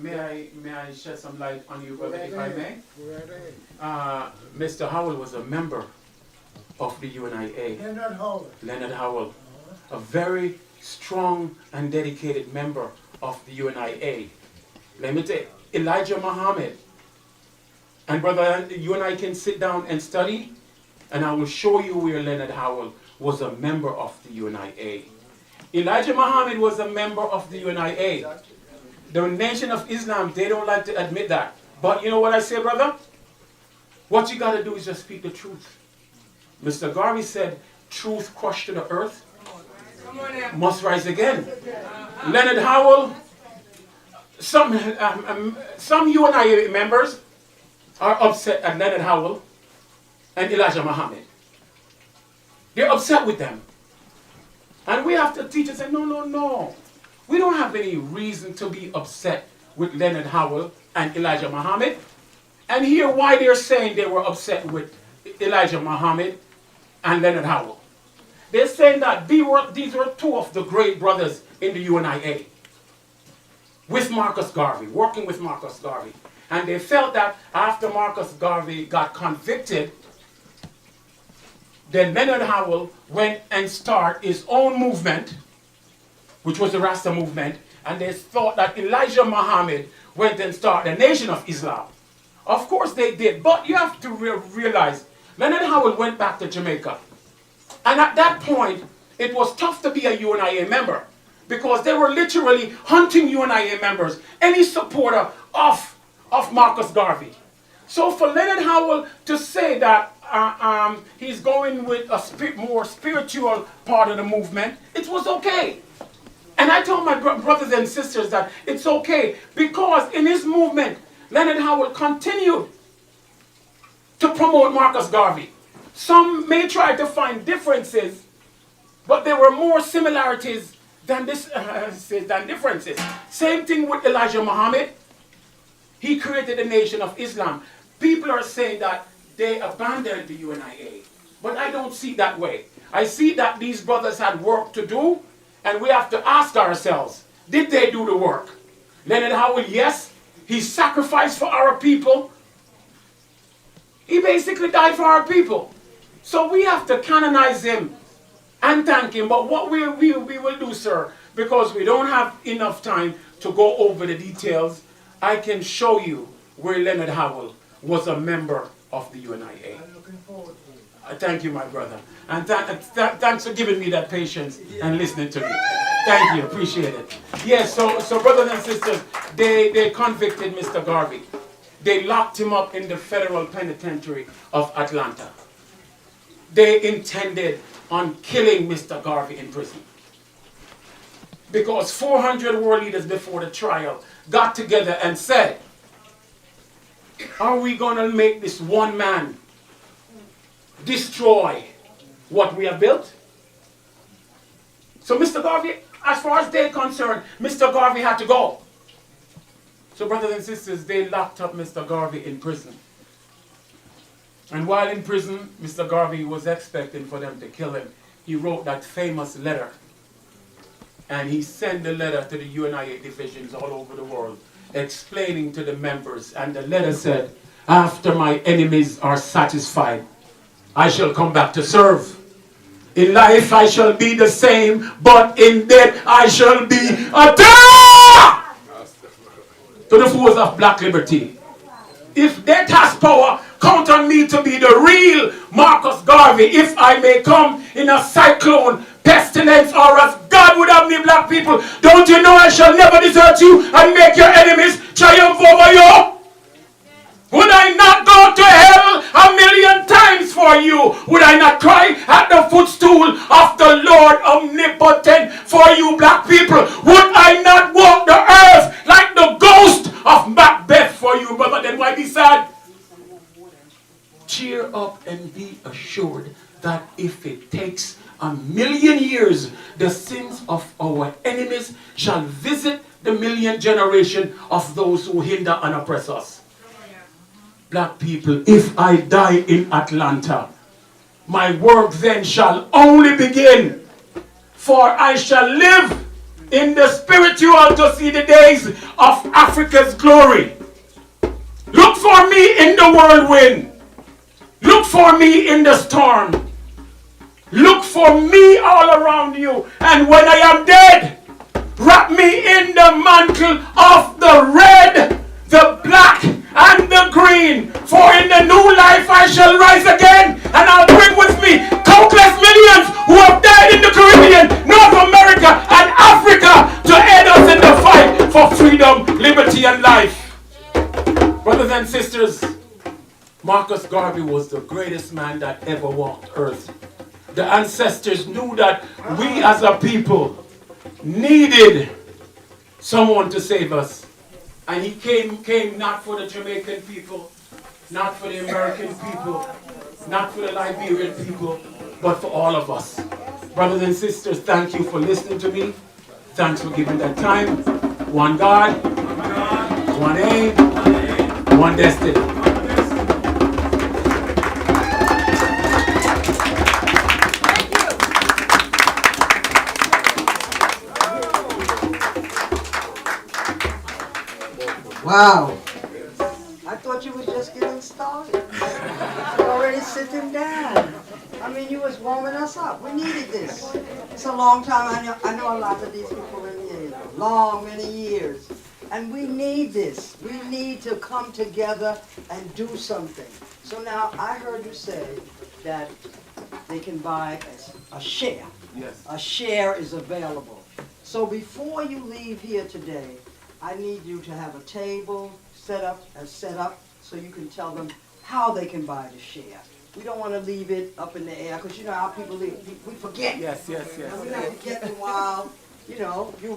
May I shed some light on you, brother, if I may? Go right ahead. Mr. Howell was a member of the UNIA. Leonard Howell. Leonard Howell, a very strong and dedicated member of the UNIA. Let me tell you, Elijah Muhammad. And brother, you and I can sit down and study, and I will show you where Leonard Howell was a member of the UNIA. Elijah Muhammad was a member of the UNIA. The Nation of Islam, they don't like to admit that. But you know what I say, brother? What you got to do is just speak the truth. Mr. Garvey said, truth crushed to the earth must rise again. Leonard Howell, some UNIA members are upset at Leonard Howell and Elijah Muhammad. They're upset with them. And we have to teach and say, no, no, no. We don't have any reason to be upset with Leonard Howell and Elijah Muhammad. And hear why they're saying they were upset with Elijah Muhammad and Leonard Howell. They're saying that these were two of the great brothers in the UNIA. With Marcus Garvey, working with Marcus Garvey. And they felt that after Marcus Garvey got convicted, then Leonard Howell went and started his own movement, which was the Rasta movement, and they thought that Elijah Muhammad went and started the Nation of Islam. Of course they did, but you have to realize, Leonard Howell went back to Jamaica. And at that point, it was tough to be a UNIA member, because they were literally hunting UNIA members, any supporter of Marcus Garvey. So for Leonard Howell to say that he's going with a more spiritual part of the movement, it was okay. And I told my brothers and sisters that it's okay, because in his movement, Leonard Howell continued to promote Marcus Garvey. Some may try to find differences, but there were more similarities than differences. Same thing with Elijah Muhammad. He created the Nation of Islam. People are saying that they abandoned the UNIA, but I don't see it that way. I see that these brothers had work to do, and we have to ask ourselves, did they do the work? Leonard Howell, yes, he sacrificed for our people. He basically died for our people. So we have to canonize him and thank him. But what we will do, sir, because we don't have enough time to go over the details, I can show you where Leonard Howell was a member of the UNIA. I'm looking forward to it. Thank you, my brother. And thanks for giving me that patience and listening to me. Thank you, appreciate it. Yes, so brothers and sisters, they convicted Mr. Garvey. They locked him up in the federal penitentiary of Atlanta. They intended on killing Mr. Garvey in prison. Because 400 world leaders before the trial got together and said, are we going to make this one man destroy what we have built? So Mr. Garvey, as far as they're concerned, Mr. Garvey had to go. So brothers and sisters, they locked up Mr. Garvey in prison. And while in prison, Mr. Garvey was expecting for them to kill him. He wrote that famous letter. And he sent the letter to the UNIA divisions all over the world, explaining to the members. And the letter said, after my enemies are satisfied, I shall come back to serve. In life I shall be the same, but in death I shall be a terror to the foes of black liberty. If death has power, count on me to be the real Marcus Garvey. If I may come in a cyclone, pestilence, or as God would have me, black people, don't you know I shall never desert you and make your enemies triumph over you? Would I not go to hell 1,000,000 times for you? Would I not cry at the footstool of the Lord omnipotent for you, black people? Would I not walk the earth like the ghost of Macbeth for you, brother? Then why be sad? Cheer up and be assured that if it takes 1,000,000 years, the sins of our enemies shall visit the millionth generation of those who hinder and oppress us. Black people, if I die in Atlanta, my work then shall only begin, for I shall live in the spiritual to see the days of Africa's glory. Look for me in the whirlwind. Look for me in the storm. Look for me all around you. And when I am dead, wrap me in the mantle of the red, the black, and the green. For in the new life I shall rise again, and I'll bring with me countless millions who have died in the Caribbean, North America, and Africa to aid us in the fight for freedom, liberty, and life. Brothers and sisters, Marcus Garvey was the greatest man that ever walked earth. The ancestors knew that we as a people needed someone to save us. And he came not for the Jamaican people, not for the American people, not for the Liberian people, but for all of us. Brothers and sisters, thank you for listening to me. Thanks for giving that time. One God, one aim, one destiny. Wow. I thought you was just getting started. You're already sitting down. I mean, you was warming us up. We needed this. It's a long time. I know a lot of these people in here. Long, many years. And we need this. We need to come together and do something. So now, I heard you say that they can buy a share. Yes. A share is available. So before you leave here today, I need you to have a table set up so you can tell them how they can buy the share. We don't want to leave it up in the air, because you know how people leave. We forget. Yes. And we're not forgetting while,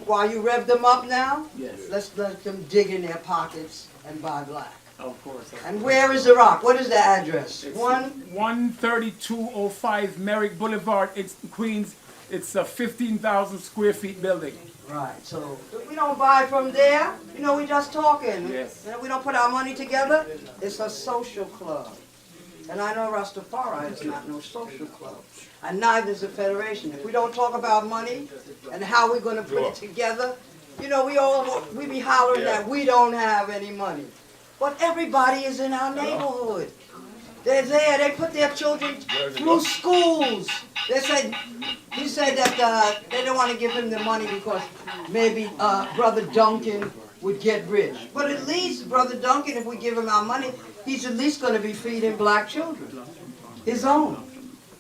while you rev them up now. Yes. Let's let them dig in their pockets and buy black. Of course. And where is the rock? What is the address? It's 13205 Merrick Boulevard, it's Queens. It's a 15,000 square feet building. Right, so we don't buy from there, we just talking. Yes. We don't put our money together. It's a social club. And I know Rastafari is not no social club. And neither is the Federation. If we don't talk about money and how we're going to put it together, we be hollering that we don't have any money. But everybody is in our neighborhood. They're there, they put their children through schools. He said that they don't want to give him the money because maybe Brother Duncan would get rich. But at least Brother Duncan, if we give him our money, he's at least going to be feeding black children. His own.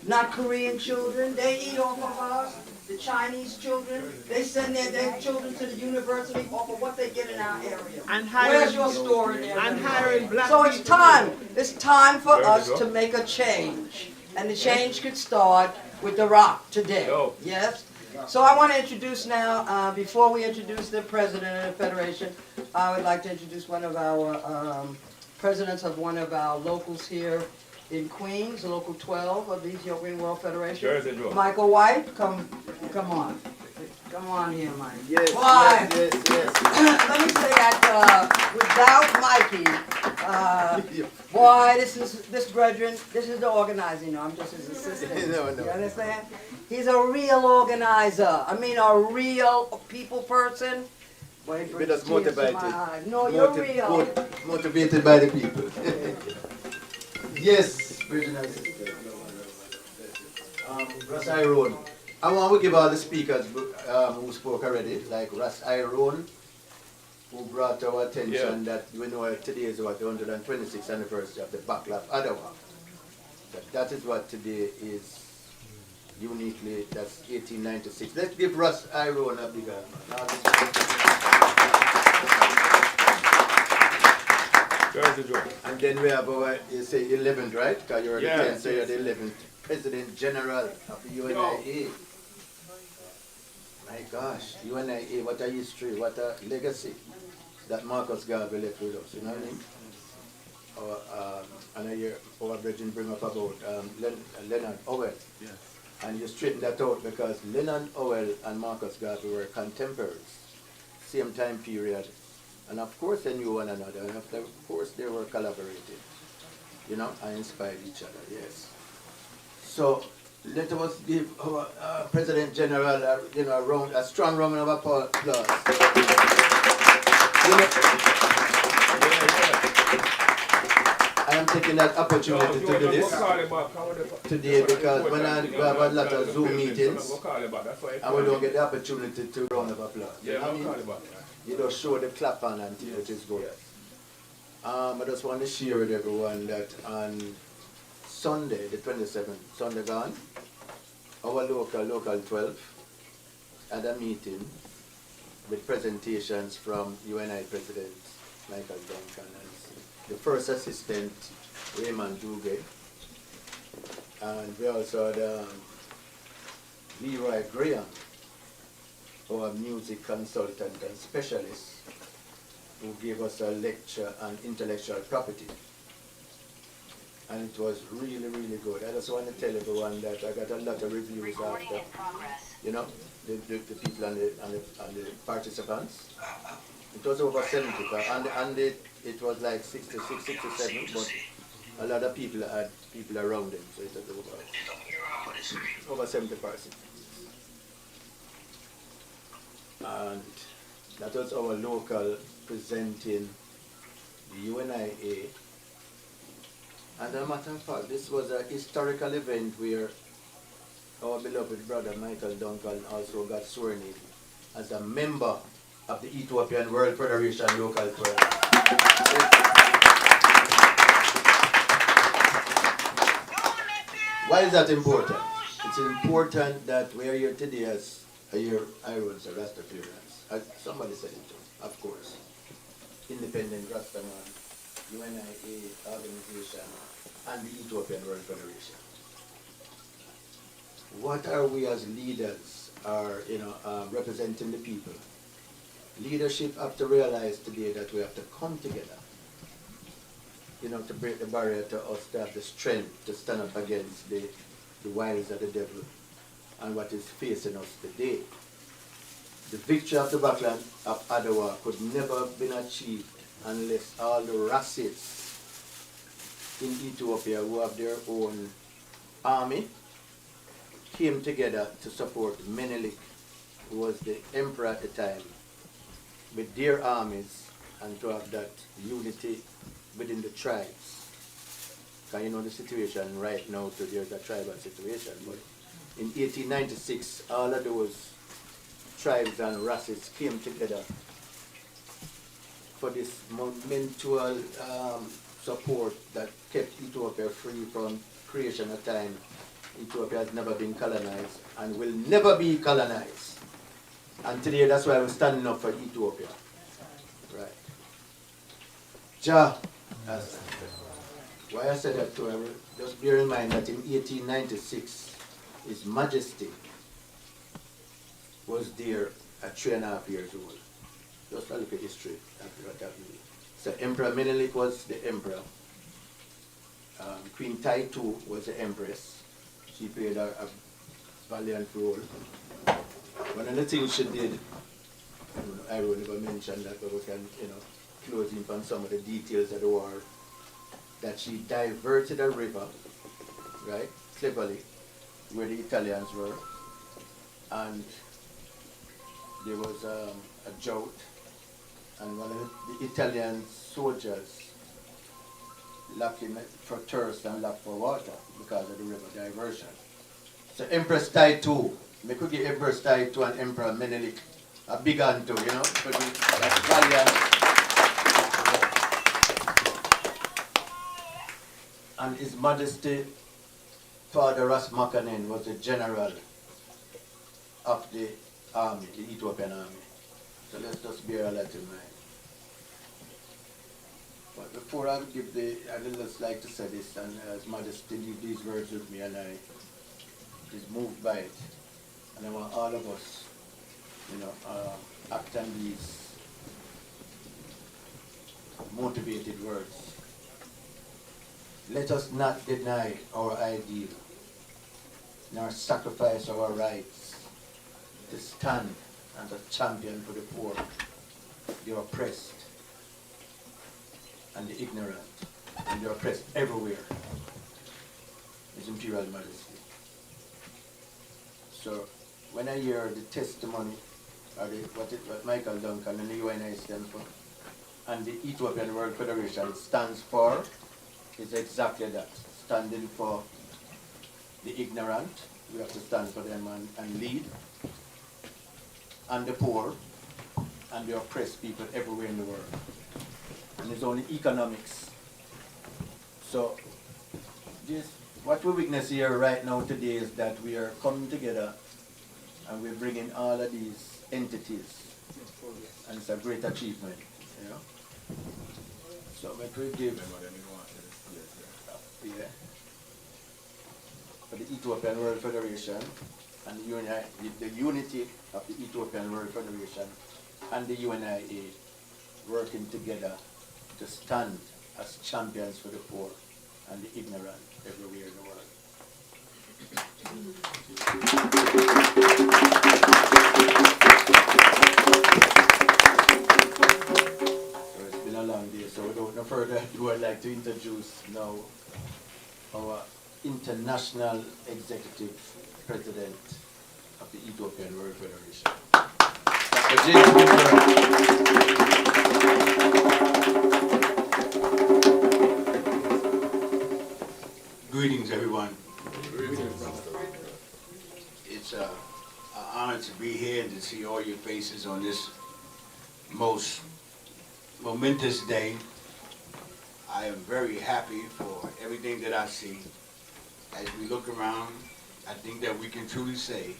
Not Korean children. They eat off of us. The Chinese children, they send their children to the university off of what they get in our area. Where's your store in there? And hiring black So it's time. It's time for us to make a change. And the change could start with the rock today. Yes? So I want to introduce now, before we introduce the president of the Federation, I would like to introduce one of our presidents of one of our locals here in Queens, Local 12 of the Ethiopian World Federation. Michael White, come on. Come on here, Mike. Yes, Why? yes. Let me say that without Mikey, boy, this brethren, this is the organizing. I'm just his assistant. No. You understand? He's a real organizer. I mean, a real people person. Boy, it brings tears to my eyes. No, you're real. Motivated by the people. Yes, prisoners. Russ Iron. I want to give all the speakers who spoke already, like Russ Iron, who brought to our attention that we know today is what the 126th anniversary of the Battle of Adwa. That is what today is uniquely, that's 1896. Let's give Russ Iron a big hand. And then we have our, you say 11th, right? Because you're the 10th, so you're the 11th President General of the UNIA. My gosh, UNIA, what a history, what a legacy that Marcus Garvey left with us, you know what I mean? And I hear our brethren bring up about Leonard Howell. Yes. And you straighten that out because Leonard Howell and Marcus Garvey were contemporaries. same time period. And of course they knew one another, and of course they were collaborating, you know, and inspired each other, yes. So let us give our President General a strong round of applause. You know, I am taking that opportunity to do this today because when I have a lot of Zoom meetings, and we don't get the opportunity to round of applause. You know what I mean? You just show the clap on until it is good. I just want to share with everyone that on Sunday, the 27th, Sunday gone, our local 12 had a meeting with presentations from UNI President Michael Duncan and the first assistant Raymond Dugue, and we also had Leroy Graham, our music consultant and specialist, who gave us a lecture on intellectual property. And it was really, really good. I just want to tell everyone that I got a lot of reviews after, you know, the people and the participants. It was over 70, and it was like 66, 67, but a lot of people had people around them, so it was over 70%. And that was our local presenting the UNIA. And as a matter of fact, this was a historical event where our beloved brother Michael Duncan also got sworn in as a member of the Ethiopian World Federation Local 12. Why is that important? It's important that we are here today as your Irons or Rastafarians. As somebody said it too, of course. Independent Rastaman, UNIA organization, and the Ethiopian World Federation. What are we as leaders are, representing the people? Leadership have to realize today that we have to come together, to break the barrier to us to have the strength to stand up against the wiles of the devil and what is facing us today. The victory of the Battle of Adwa could never have been achieved unless all the racists in Ethiopia who have their own army came together to support Menelik, who was the emperor at the time, with their armies, and to have that unity within the tribes. Because you know the situation right now, so there's a tribal situation. But in 1896, all of those tribes and races came together for this monumental support that kept Ethiopia free from creation of time. Ethiopia has never been colonized and will never be colonized. And today that's why we're standing up for Ethiopia. Right. Why I said that too, just bear in mind that in 1896, His Majesty was there at 3.5 years old. Just a look at history. What that means. So Emperor Menelik was the emperor. Queen Tai-Tu was the empress. She played a valiant role. One of the things she did, I will never mention that, but we can, close in on some of the details of the war, that she diverted a river, right, cleverly, where the Italians were, and there was a drought, and one of the Italian soldiers lacking for thirst and lack for water because of the river diversion. So Empress Tai-Tu, we could give Empress Tai-Tu and Emperor Menelik a big hand too, for that valiant. And His Majesty Father Ras Makanen was the general of the army, the Ethiopian army. So let's just bear that in mind. But before I give I'd just like to say this, and His Majesty leave these words with me, and I is moved by it. And I want all of us, act on these motivated words. Let us not deny our ideal, nor sacrifice our rights to stand as a champion for the poor the oppressed and the ignorant, and the oppressed everywhere. His Imperial Majesty. So when I hear the testimony, or what Michael Duncan and the UNI stand for, and the Ethiopian World Federation stands for, is exactly that, standing for the ignorant. We have to stand for them and lead, and the poor, and the oppressed people everywhere in the world. And it's only economics. So this, what we witness here right now today is that we are coming together and we're bringing all of these entities, and it's a great achievement, you know. So what we give for the Ethiopian World Federation and the unity of the Ethiopian World Federation and the UNIA working together to stand as champions for the poor and the ignorant everywhere in the world. So it's been a long day, so without no further ado, I'd like to introduce now our International Executive President of the Ethiopian World Federation, Dr. James. Greetings, everyone. It's an honor to be here and to see all your faces on this most momentous day. I am very happy for everything that I see. As we look around, I think that we can truly say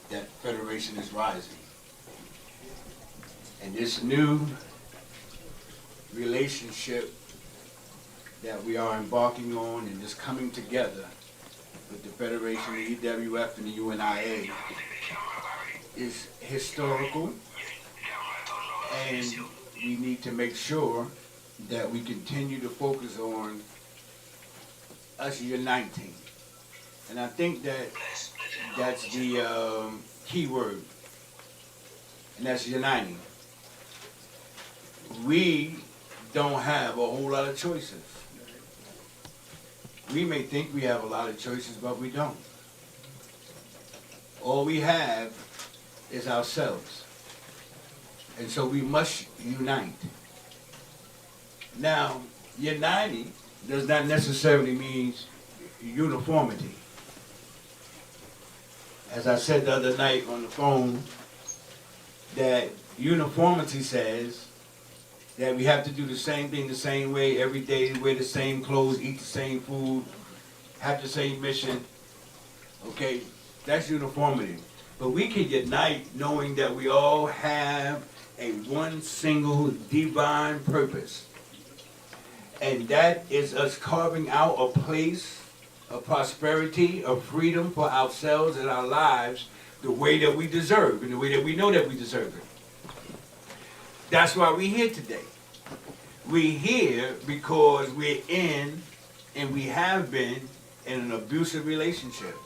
that Federation is rising. And this new relationship that we are embarking on and this coming together with the Federation, the EWF, and the UNIA is historical, and we need to make sure that we continue to focus on us uniting. And I think that that's the key word, and that's uniting. We don't have a whole lot of choices. We may think we have a lot of choices, but we don't. All we have is ourselves. And so we must unite. Now, uniting does not necessarily mean uniformity. As I said the other night on the phone, that uniformity says that we have to do the same thing the same way every day, wear the same clothes, eat the same food, have the same mission. Okay, that's uniformity. But we can unite knowing that we all have a one single divine purpose. And that is us carving out a place of prosperity, of freedom for ourselves and our lives the way that we deserve, and the way that we know that we deserve it. That's why we're here today. We're here because we're in, and we have been, in an abusive relationship.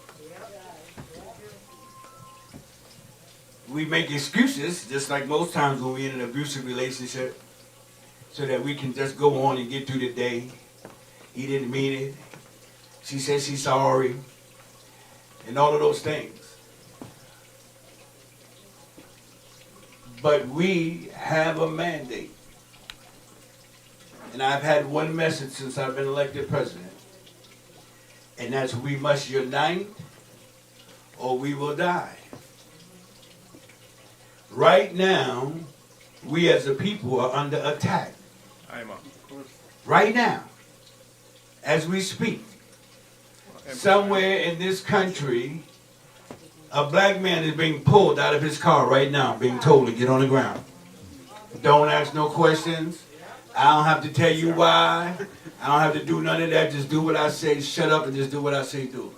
We make excuses, just like most times when we're in an abusive relationship, so that we can just go on and get through the day. He didn't mean it. She said she's sorry. And all of those things. But we have a mandate. And I've had one message since I've been elected president. And that's we must unite or we will die. Right now, we as a people are under attack. Right now, as we speak. Somewhere in this country, a black man is being pulled out of his car right now, being told to get on the ground. Don't ask no questions. I don't have to tell you why. I don't have to do none of that. Just do what I say. Shut up and just do what I say do.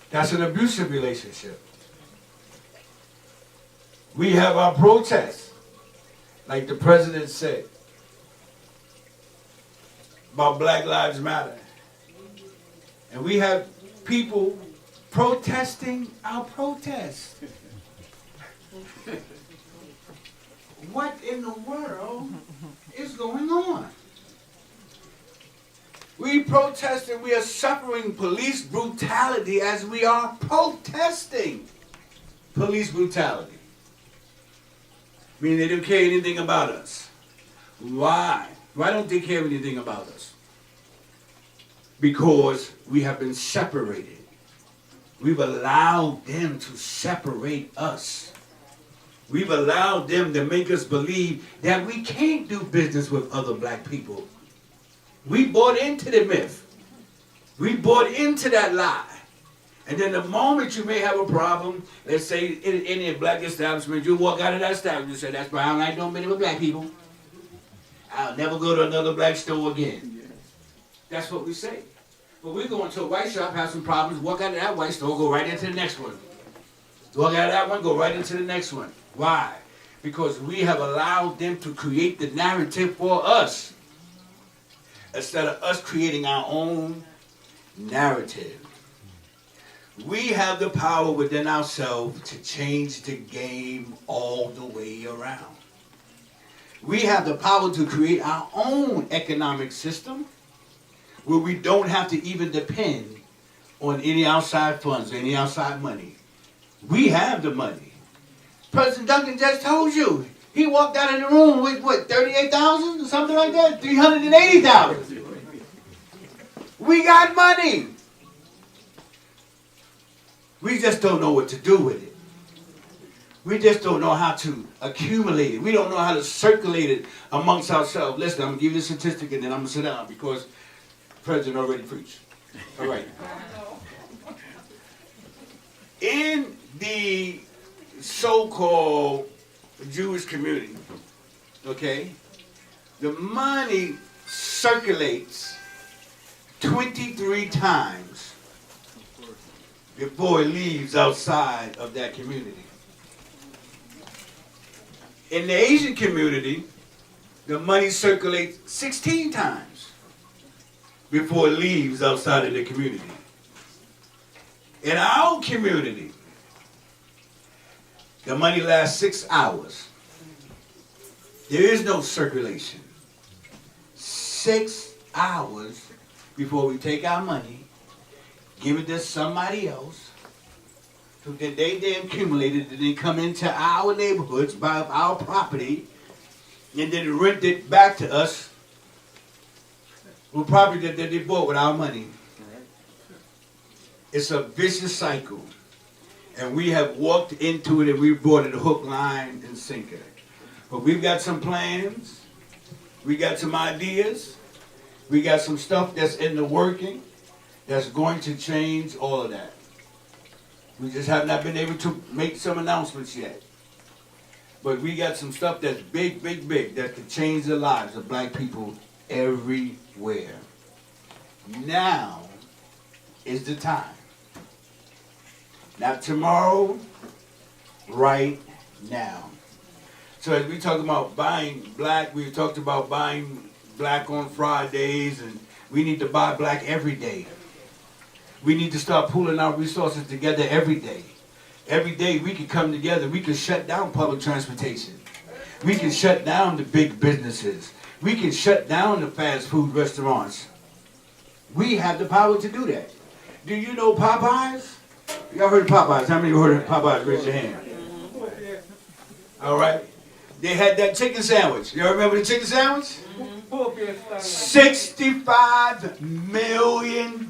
That's an abusive relationship. We have our protests, like the president said, about Black Lives Matter. And we have people protesting our protests. what in the world is going on? We protest and we are suffering police brutality as we are protesting police brutality. Meaning they don't care anything about us. Why? Why don't they care anything about us? Because we have been separated. We've allowed them to separate us. We've allowed them to make us believe that we can't do business with other black people. We bought into the myth. We bought into that lie. And then the moment you may have a problem, let's say in a black establishment, you walk out of that establishment and say, that's why I don't like doing business with black people. I'll never go to another black store again. That's what we say. But we go into a white shop, have some problems, walk out of that white store, go right into the next one. Walk out of that one, go right into the next one. Why? Because we have allowed them to create the narrative for us, instead of us creating our own narrative. We have the power within ourselves to change the game all the way around. We have the power to create our own economic system where we don't have to even depend on any outside funds, any outside money. We have the money. President Duncan just told you, he walked out of the room with what, 38,000 or something like that? 380,000. We got money. We just don't know what to do with it. We just don't know how to accumulate it. We don't know how to circulate it amongst ourselves. Listen, I'm going to give you the statistic and then I'm going to sit down because the president already preached. All right. In the so-called Jewish community, okay, the money circulates 23 times before it leaves outside of that community. In the Asian community, the money circulates 16 times before it leaves outside of the community. In our community, the money lasts 6 hours. There is no circulation. 6 hours before we take our money, give it to somebody else, so that they accumulate it, and then come into our neighborhoods, buy up our property, and then rent it back to us with property that they bought with our money. It's a vicious cycle. And we have walked into it and we brought it hook, line, and sinker. But we've got some plans. We got some ideas. We got some stuff that's in the working that's going to change all of that. We just have not been able to make some announcements yet. But we got some stuff that's big, big, big that could change the lives of black people everywhere. Now is the time. Not tomorrow, right now. So as we talk about buying black, we talked about buying black on Fridays, and we need to buy black every day. We need to start pooling our resources together every day. Every day we can come together. We can shut down public transportation. We can shut down the big businesses. We can shut down the fast food restaurants. We have the power to do that. Do you know Popeyes? Y'all heard of Popeyes? How many of you heard of Popeyes? Raise your hand. All right. They had that chicken sandwich. Y'all remember the chicken sandwich? $65 million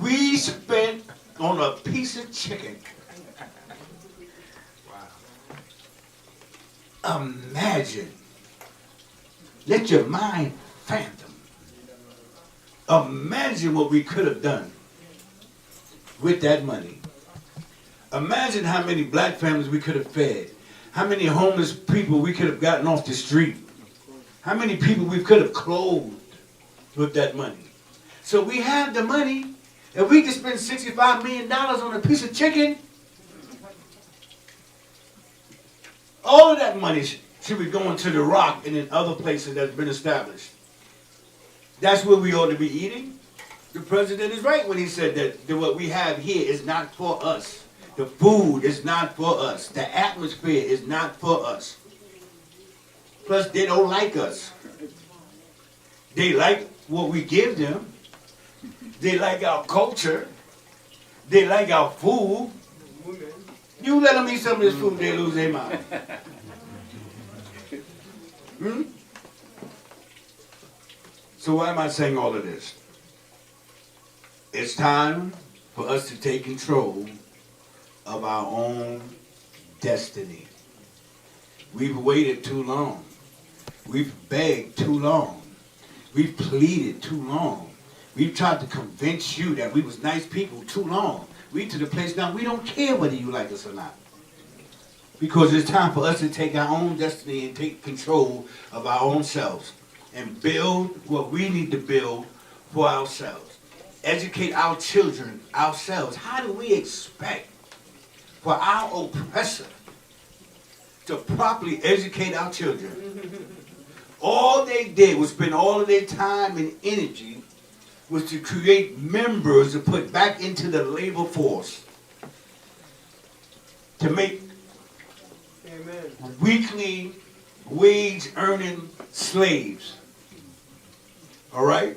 we spent on a piece of chicken. Wow. Imagine. Let your mind fathom. Imagine what we could have done with that money. Imagine how many black families we could have fed. How many homeless people we could have gotten off the street. How many people we could have clothed with that money. So we have the money. If we could spend $65 million on a piece of chicken, all of that money should be going to the Rock and in other places that's been established. That's where we ought to be eating. The president is right when he said that what we have here is not for us. The food is not for us. The atmosphere is not for us. Plus, they don't like us. They like what we give them. They like our culture. They like our food. You let them eat some of this food, they lose their mind. So why am I saying all of this? It's time for us to take control of our own destiny. We've waited too long. We've begged too long. We've pleaded too long. We've tried to convince you that we was nice people too long. We to the place now we don't care whether you like us or not. Because it's time for us to take our own destiny and take control of our own selves and build what we need to build for ourselves. Educate our children ourselves. How do we expect for our oppressor to properly educate our children? All they did was spend all of their time and energy was to create members to put back into the labor force to make weekly wage earning slaves. All right?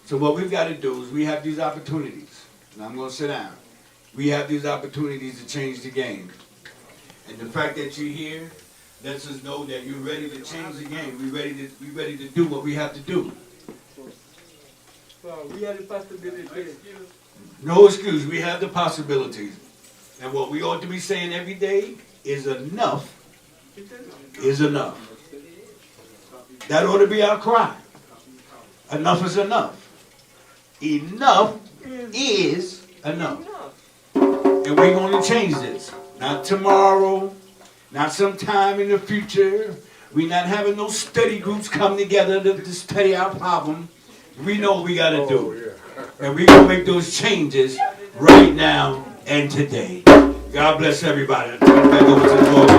So what we've got to do is we have these opportunities. Now I'm going to sit down. We have these opportunities to change the game. And the fact that you're here lets us know that you're ready to change the game. We're ready to do what we have to do. Well, we have the possibility. No excuse. We have the possibilities. And what we ought to be saying every day is enough is enough. That ought to be our cry. Enough is enough. Enough is enough. And we're going to change this. Not tomorrow, not sometime in the future. We're not having no study groups come together to study our problem. We know what we got to do. And we're going to make those changes right now and today. God bless everybody. I'll turn it back over to the Lord.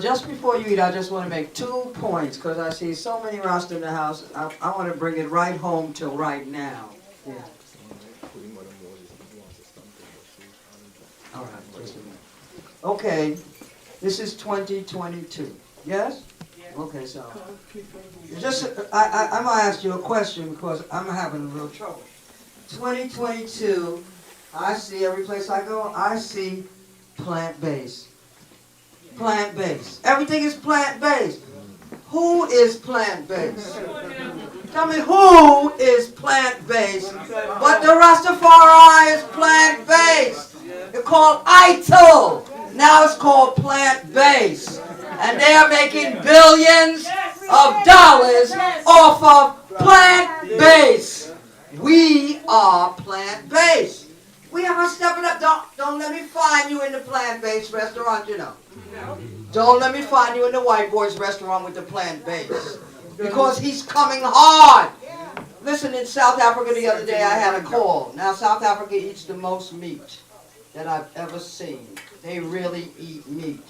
Just before you eat, I just want to make 2 points because I see so many Rasta in the house. I want to bring it right home till right now. Yeah. All right. Just a minute. Okay. This is 2022. Yes? Okay. So, just I'm gonna ask you a question because I'm having a little trouble. 2022. I see every place I go. I see plant-based. Plant-based. Everything is plant-based. Who is plant-based? Tell me who is plant-based? But the Rastafari is plant-based. It's called ITIL. Now it's called plant-based. And they are making billions of dollars off of plant-based. We are plant-based. We are stepping up. Don't let me find you in the plant-based restaurant, you know. Don't let me find you in the white boy's restaurant with the plant-based. Because he's coming hard. Listen, in South Africa the other day I had a call. Now South Africa eats the most meat that I've ever seen. They really eat meat.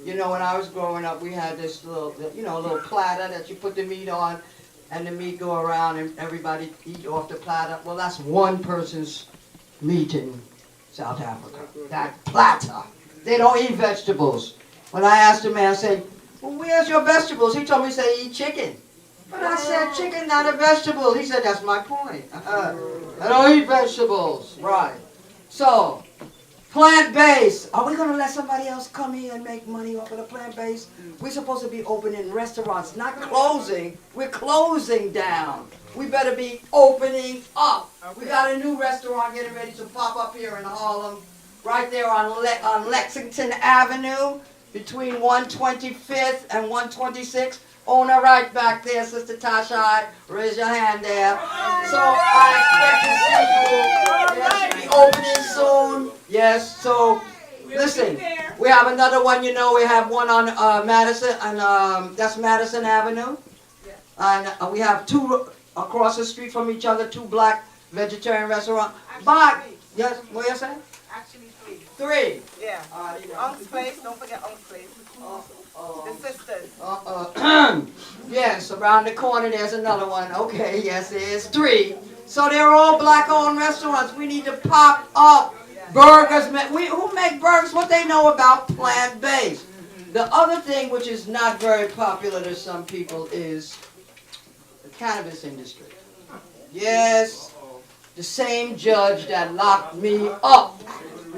You know, when I was growing up, we had this little, little platter that you put the meat on, and the meat go around and everybody eat off the platter. Well, that's one person's meat in South Africa. That platter. They don't eat vegetables. When I asked the man, I said, well, where's your vegetables? He told me, say, eat chicken. But I said, chicken, not a vegetable. He said, that's my point. I don't eat vegetables. Right. So, plant-based. Are we going to let somebody else come here and make money off of the plant-based? We're supposed to be opening restaurants, not closing. We're closing down. We better be opening up. We got a new restaurant getting ready to pop up here in Harlem, right there on Lexington Avenue, between 125th and 126th. Owner right back there, Sister Tasha. Raise your hand there. So I expect to see you. Yes, she'll be opening soon. Yes, so listen, we have another one, you know, we have one on Madison, and that's Madison Avenue. And we have 2 across the street from each other, 2 black vegetarian restaurants. But, yes, what you say? Actually 3. 3. Yeah. Unc's place, don't forget Unc's place. The sisters. Yes, around the corner there's another one. Okay, yes, there's 3. So they're all black-owned restaurants. We need to pop up burgers. Who make burgers? What they know about plant-based. The other thing which is not very popular to some people is the cannabis industry. Yes, the same judge that locked me up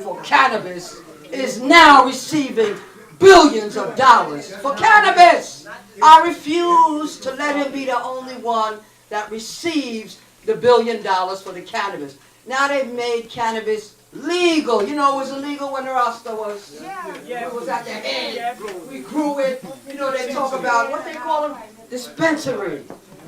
for cannabis is now receiving billions of dollars for cannabis. I refuse to let him be the only one that receives the $1 billion for the cannabis. Now they've made cannabis legal. You know, it was illegal when the Rasta was. It was at the head. We grew it. You know, they talk about what they call them, dispensary.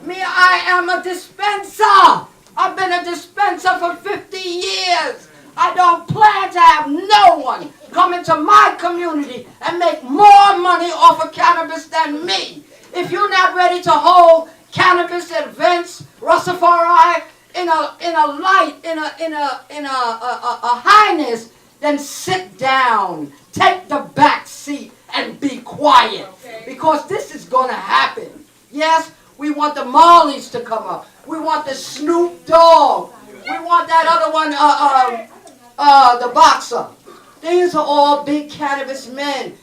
Me, I am a dispenser. I've been a dispenser for 50 years. I don't plan to have no one come into my community and make more money off of cannabis than me. If you're not ready to hold cannabis events, Rastafari, in a light, in a highness, then sit down, take the back seat, and be quiet. Because this is going to happen. Yes, we want the Marleys to come up. We want the Snoop Dogg. We want that other one, the boxer. These are all big cannabis men.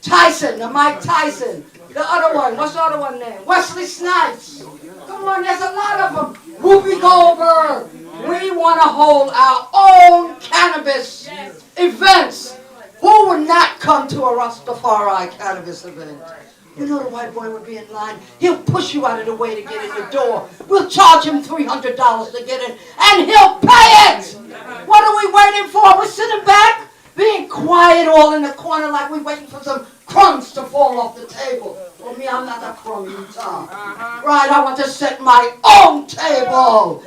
Tyson, the Mike Tyson. The other one, what's the other one name? Wesley Snipes. Come on, there's a lot of them. Whoopi Goldberg. We want to hold our own cannabis events. Who would not come to a Rastafari cannabis event? You know the white boy would be in line. He'll push you out of the way to get in the door. We'll charge him $300 to get in, and he'll pay it! What are we waiting for? We're sitting back, being quiet all in the corner like we're waiting for some crumbs to fall off the table. Well, me, I'm not a crumb, you Tom. Right, I want to set my own table.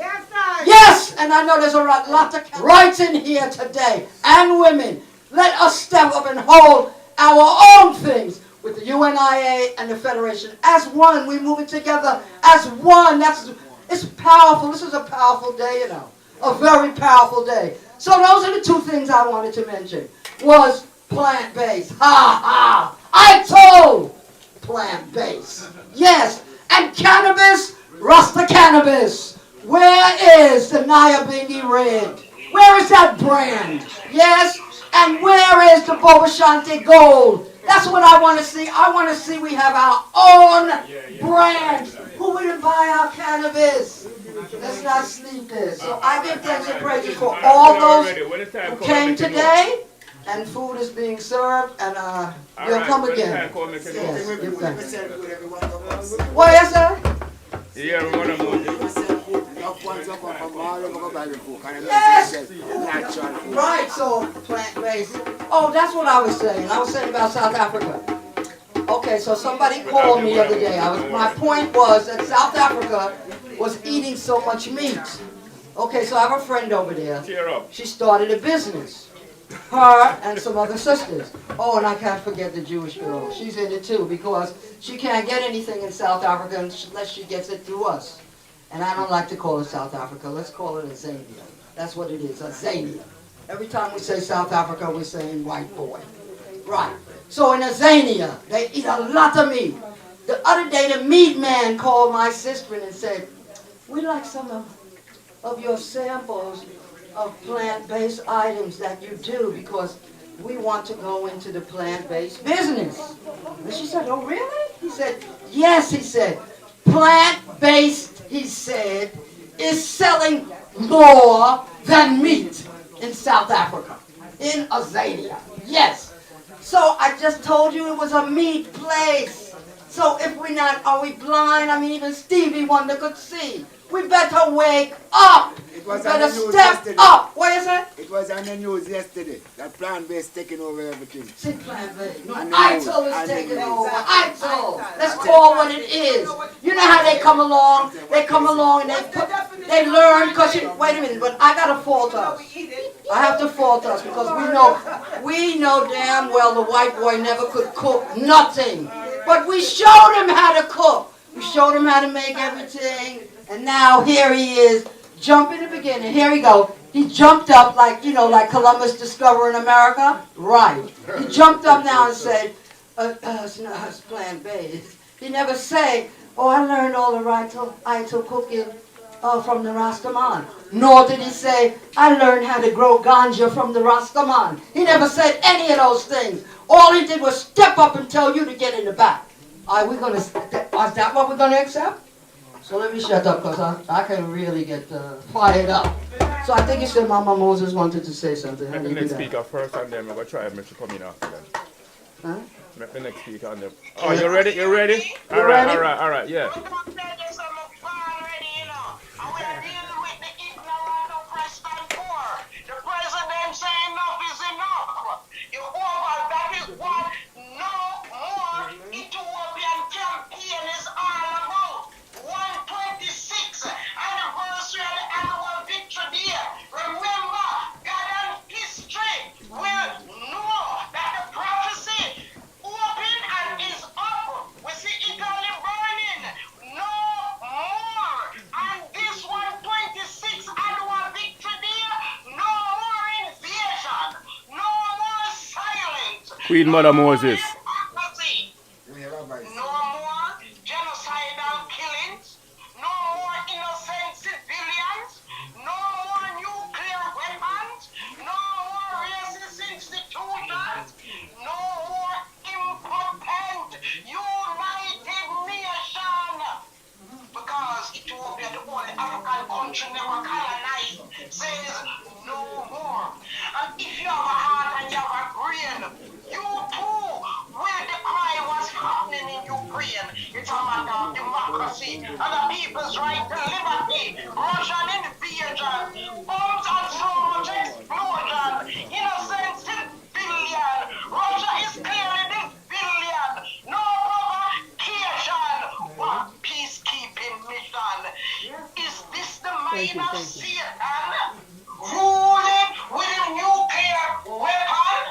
Yes, and I know there's a lot of rights in here today, and women. Let us step up and hold our own things with the UNIA and the Federation. As one, we move it together as one. It's powerful. This is a powerful day, you know. A very powerful day. So those are the 2 things I wanted to mention. Was plant-based. Ha ha! I told plant-based. Yes. And cannabis, Rasta cannabis. Where is the Nyabingi Red? Where is that brand? Yes. And where is the Bobashanti Gold? That's what I want to see. I want to see we have our own brand. Who will buy our cannabis? Let's not sleep there. So I give thanks and praises for all those who came today. And food is being served. And we'll come again. Yes, give thanks. What is that? Yes! Right, so plant-based. Oh, that's what I was saying. I was saying about South Africa. Okay, so somebody called me the other day. My point was that South Africa was eating so much meat. Okay, so I have a friend over there. She started a business. Her and some other sisters. Oh, and I can't forget the Jewish girl. She's in it too because she can't get anything in South Africa unless she gets it through us. And I don't like to call it South Africa. Let's call it Azania. That's what it is, Azania. Every time we say South Africa, we're saying white boy. Right. So in Azania, they eat a lot of meat. The other day, the meat man called my sister and said, we'd like some of your samples of plant-based items that you do because we want to go into the plant-based business. And she said, oh, really? He said, yes, he said. Plant-based, he said, is selling more than meat in South Africa, in Azania. Yes. So I just told you it was a meat place. So if we're not, are we blind? I mean, even Stevie Wonder could see. We better wake up. We better step up. What is it? It was on the news yesterday that plant-based taking over everything. See, plant-based. No, ITIL is taking over. ITIL. Let's call what it is. You know how they come along? They come along and they learn. Because wait a minute, but I gotta fault us. I have to fault us because we know damn well the white boy never could cook nothing. But we showed him how to cook. We showed him how to make everything. And now here he is, jump in the beginning. Here we go. He jumped up like, you know, like Columbus discovering America. Right. He jumped up now and said, it's plant-based. He never say, oh, I learned all the right to cooking from the Rastaman. Nor did he say, I learned how to grow ganja from the Rastaman. He never said any of those things. All he did was step up and tell you to get in the back. Is that what we're going to accept? So let me shut up, because I can really get fired up. So I think you said Mama Moses wanted to say something. Let the next speaker first, and then we're going to try to come in after that. Huh? Let the next speaker and then. Oh, you ready? You ready? You ready? All right, yeah. Queen Mother Moses. It's a matter of democracy and the people's right to liberty. Russian invasion, bombs and so much explosion, innocent civilian. Russia is clearly the villain. No provocation. What peacekeeping mission? Is this the mind of Satan? Ruling with a nuclear weapon?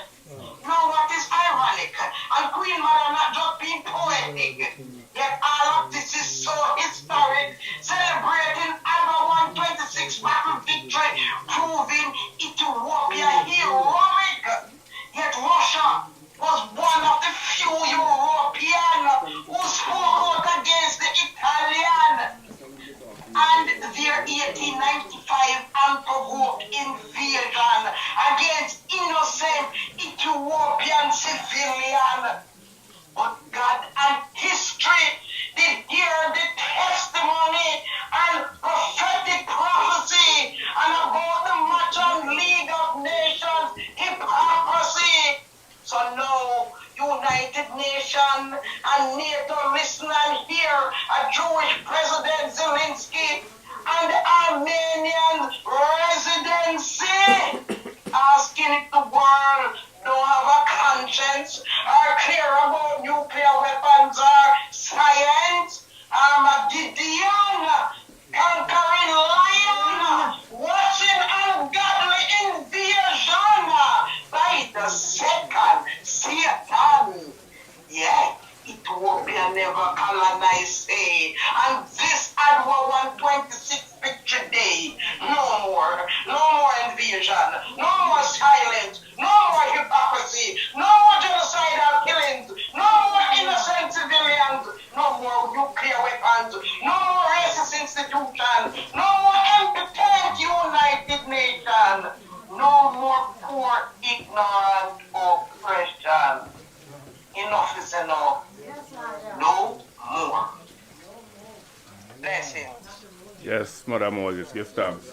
Now what is ironic, and Queen Mother not just being poetic, yet all of this is so historic, celebrating Adwa 126 battle victory, proving Ethiopia heroic. Yet Russia was one of the few Europeans who spoke out against the Italian and their 1895 unprovoked invasion against innocent Ethiopian civilian. But God and history did hear the testimony and prophetic prophecy and about the Machan League of Nations hypocrisy. So now, United Nations and NATO listen and hear a Jewish President Zelensky and Armenian residency asking if the world don't have a conscience, are clear about nuclear weapons or science. Gideon, conquering lion, watching ungodly invasion by the second Satan. Yeah, Ethiopia never colonized, say, and this Adwa 126 victory day, no more invasion, no more silence, no more hypocrisy, no more genocidal killings, no more innocent civilians, no more nuclear weapons, no more racist institutions, no more impotent United Nations, no more poor, ignorant oppression. Enough is enough. No more. Blessings. Yes, Mother Moses, give thanks.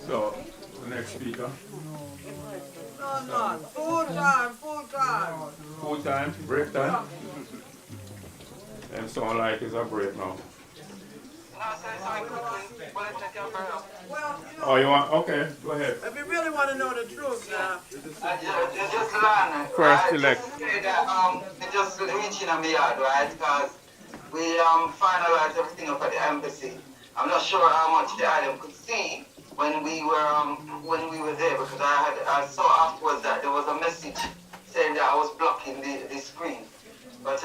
So, the next speaker. No, full time. Full time, break time. And sound like it's a break now. Well, Oh, you want? Okay, go ahead. if you really want to know the truth now, Just learn. First select. It's just reaching a yard, right? Because we finalized everything up at the embassy. I'm not sure how much the item could see when we were there, because I saw afterwards that there was a message saying that I was blocking the screen. But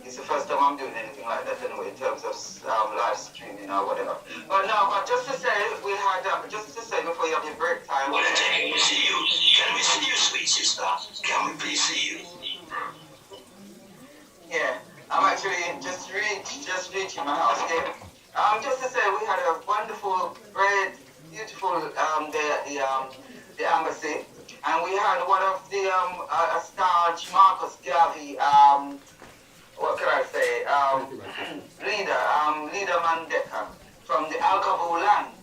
it's the first time I'm doing anything like that anyway, in terms of live streaming or whatever. But no, but just to say, we had, just to say before you have your break time. Well, can we see you? Can we see you, sweet sister? Can we please see you? Yeah, I'm actually just reaching my house here. Just to say, we had a wonderful, great, beautiful day at the embassy. And we had one of the staunch Marcus Garvey, what can I say, leader Mandeka from the Alcavo land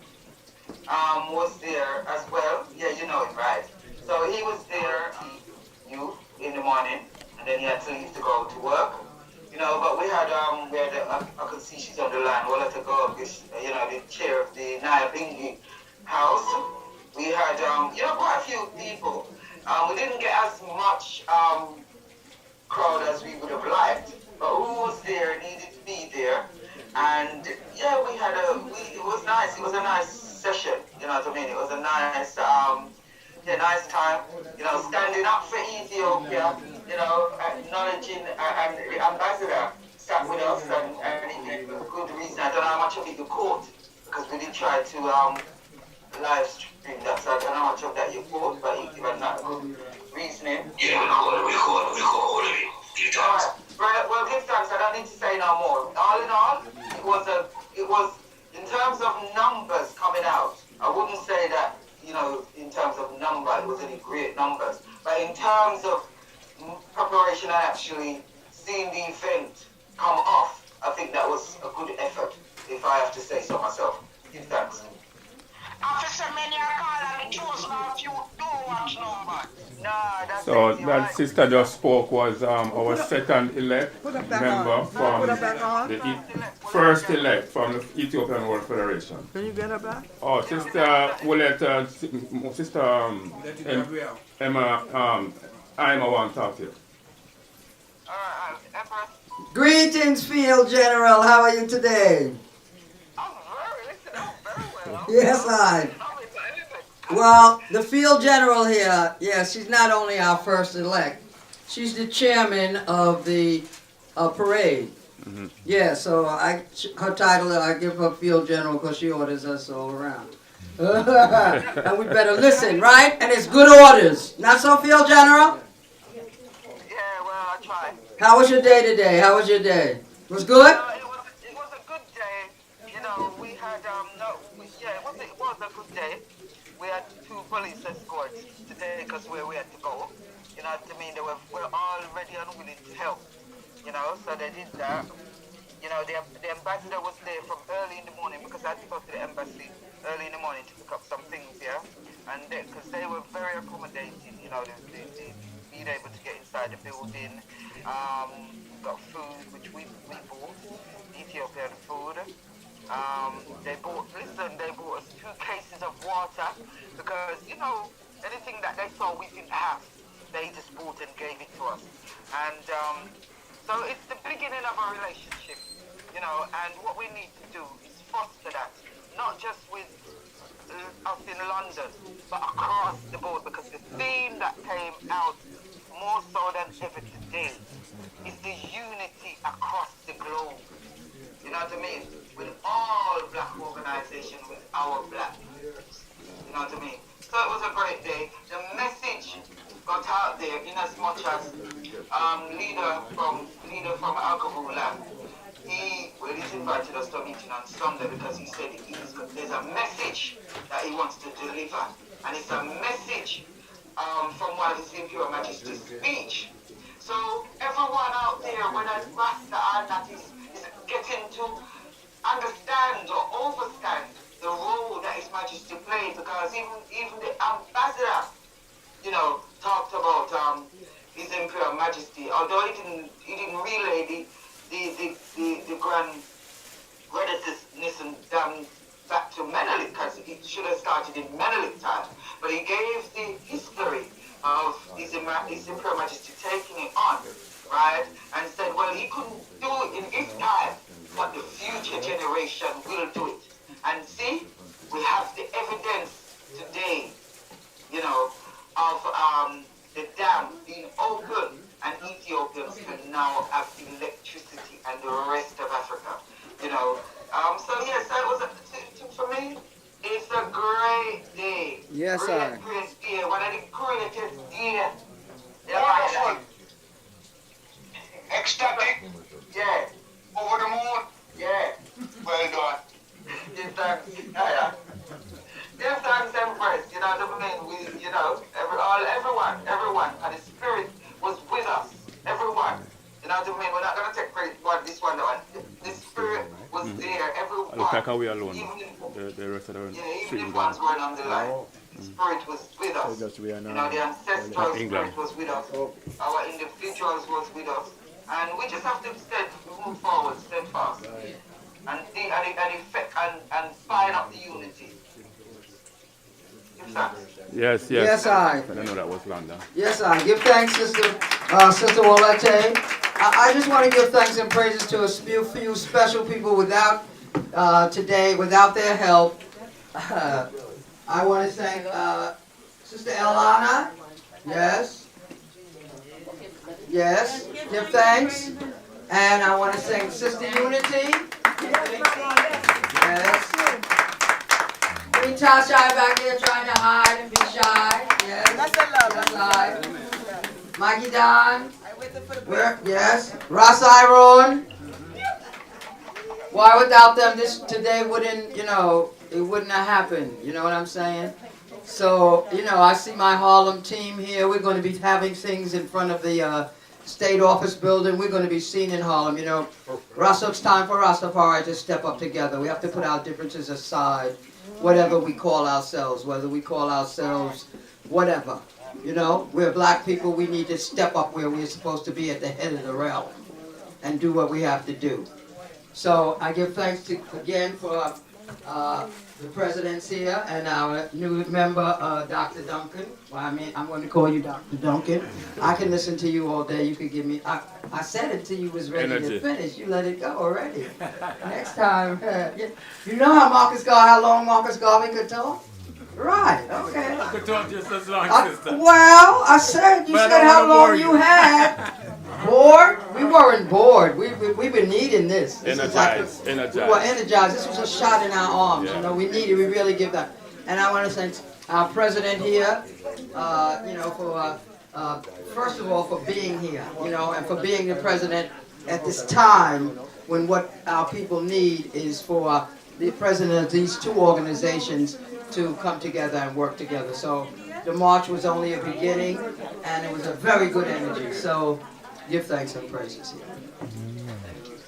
was there as well. Yeah, you know him, right? So he was there, in the morning, and then he had to leave to go to work. You know, but we had I could see she's on the line. We'll let her go, the chair of the Nyabingi house. We had, quite a few people. We didn't get as much crowd as we would have liked, but who was there needed to be there. And yeah, we had it was nice. It was a nice session, you know what I mean? It was a nice, nice time, standing up for Ethiopia, acknowledging, and the ambassador sat with us, and for good reason. I don't know how much of it you caught, because we did try to live stream that, so I don't know how much of that you caught, but he given that good reasoning. Yeah, we caught all of it. Alright, well, give thanks. I don't need to say no more. All in all, it was in terms of numbers coming out. I wouldn't say that, in terms of number, it was any great numbers, but in terms of preparation and actually seeing the event come off, I think that was a good effort, if I have to say so myself. Give thanks. Officer, many are calling me choose now if you don't watch numbers. No, that's So it, that right? sister just spoke was our second elect member from the first elect from the Ethiopian World Federation. Can you get her back? Oh, sister, we'll let sister Emma, Emma want to talk to you. Alright, Empress. Greetings, Field General. How are you today? I'm very well. Yes, I. Well, the Field General here, she's not only our first elect, she's the chairman of the parade. Mm-hmm. Yeah, so her title, I give her Field General because she orders us all around. And we better listen, right? And it's good orders. Not so, Field General? Yeah, well, I tried. How was your day today? How was your day? Was good? It was a good day. We had, it was a good day. We had 2 police escorts today because where we had to go. You know what I mean? They were all ready and willing to help. So they did that. The ambassador was there from early in the morning because I had to go to the embassy early in the morning to pick up some things, and because they were very accommodating, they being able to get inside the building. Got food, which we bought, Ethiopian food. They bought us 2 cases of water because, anything that they saw we didn't have, they just bought and gave it to us. And so it's the beginning of a relationship, and what we need to do is foster that, not just with us in London, but across the board, because the theme that came out more so than ever today is the unity across the globe. You know what I mean? With all black organizations, with our black leaders. You know what I mean? So it was a great day. The message got out there in as much as leader from Alcohol Land. He's invited us to a meeting on Sunday because he said there's a message that he wants to deliver. And it's a message from one of His Imperial Majesty's speech. So everyone out there, whether it's Rasta or not, is getting to understand or overstand the role that His Majesty played, because even the ambassador, talked about His Imperial Majesty, although he didn't relay the grand reticence dam back to Menelik, because it should have started in Menelik time, but he gave the history of His Imperial Majesty taking it on, right? And said, well, he couldn't do it in his time, but the future generation will do it. And see, we have the evidence today, of the dam being open and Ethiopians can now have electricity and the rest of Africa. You know. So yes, that was for me. It's a great day. Yes, great, great day. One of the greatest days in my life. Ecstatic. Yeah. Over the moon. Yeah. Well done. Give thanks. Yeah. Give thanks and praise. You know what I mean? We, you know, everyone, and the spirit was with us. Everyone. You know what I mean? We're not gonna take credit for this one. The spirit was there. Everyone. I look like we alone. Even The rest of the even if ones weren't on the line, the spirit was with us. You know, the ancestral spirit was with us. Our individuals was with us. And we just have to move forward, steadfast, and find out the unity. Give thanks. Yes. Yes, I. I don't know that was Rwanda. Yes, I. Give thanks, Sister Wolete. I just want to give thanks and praises to a few special people without their help. I want to thank Sister Elana. Yes. Yes, give thanks. And I want to thank Sister Unity. Yes. Queen Tasha back there trying to hide and be shy. Yes. That's right. Mikey Don. Yes. Ross Iron. Why without them this today wouldn't, it wouldn't have happened. You know what I'm saying? So, I see my Harlem team here. We're going to be having things in front of the State Office building. We're going to be seen in Harlem. It's time for Rastafari to step up together. We have to put our differences aside, whatever we call ourselves, whether we call ourselves whatever. We're black people. We need to step up where we're supposed to be at the head of the realm and do what we have to do. So I give thanks again for the presidents here and our new member, Dr. Duncan. Well, I'm going to call you Dr. Duncan. I can listen to you all day. You could give me, I said it till you was ready to finish. You let it go already. Next time, you know how long Marcus Garvey could talk? Right, okay. I could talk just as long, sister. Well, I said, you said how long you had. Bored? We weren't bored. We've been needing this. Energized. We were energized. This was a shot in our arms. Yeah. We we really give that. And I want to thank our president here, for first of all for being here, and for being the president at this time when what our people need is for the president of these two organizations to come together and work together. So the march was only a beginning, and it was a very good energy. So give thanks and praises here.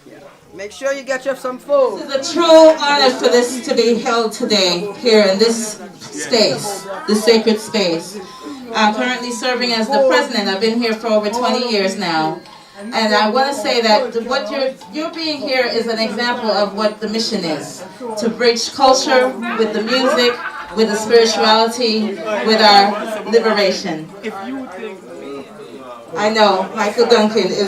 Yeah. Make sure you get you some food. It's a true honor for this to be held today here in this space, the sacred space. I'm currently serving as the president. I've been here for over 20 years now. And I want to say that what you're being here is an example of what the mission is. To bridge culture with the music, with the spirituality, with our liberation. I know Michael Duncan is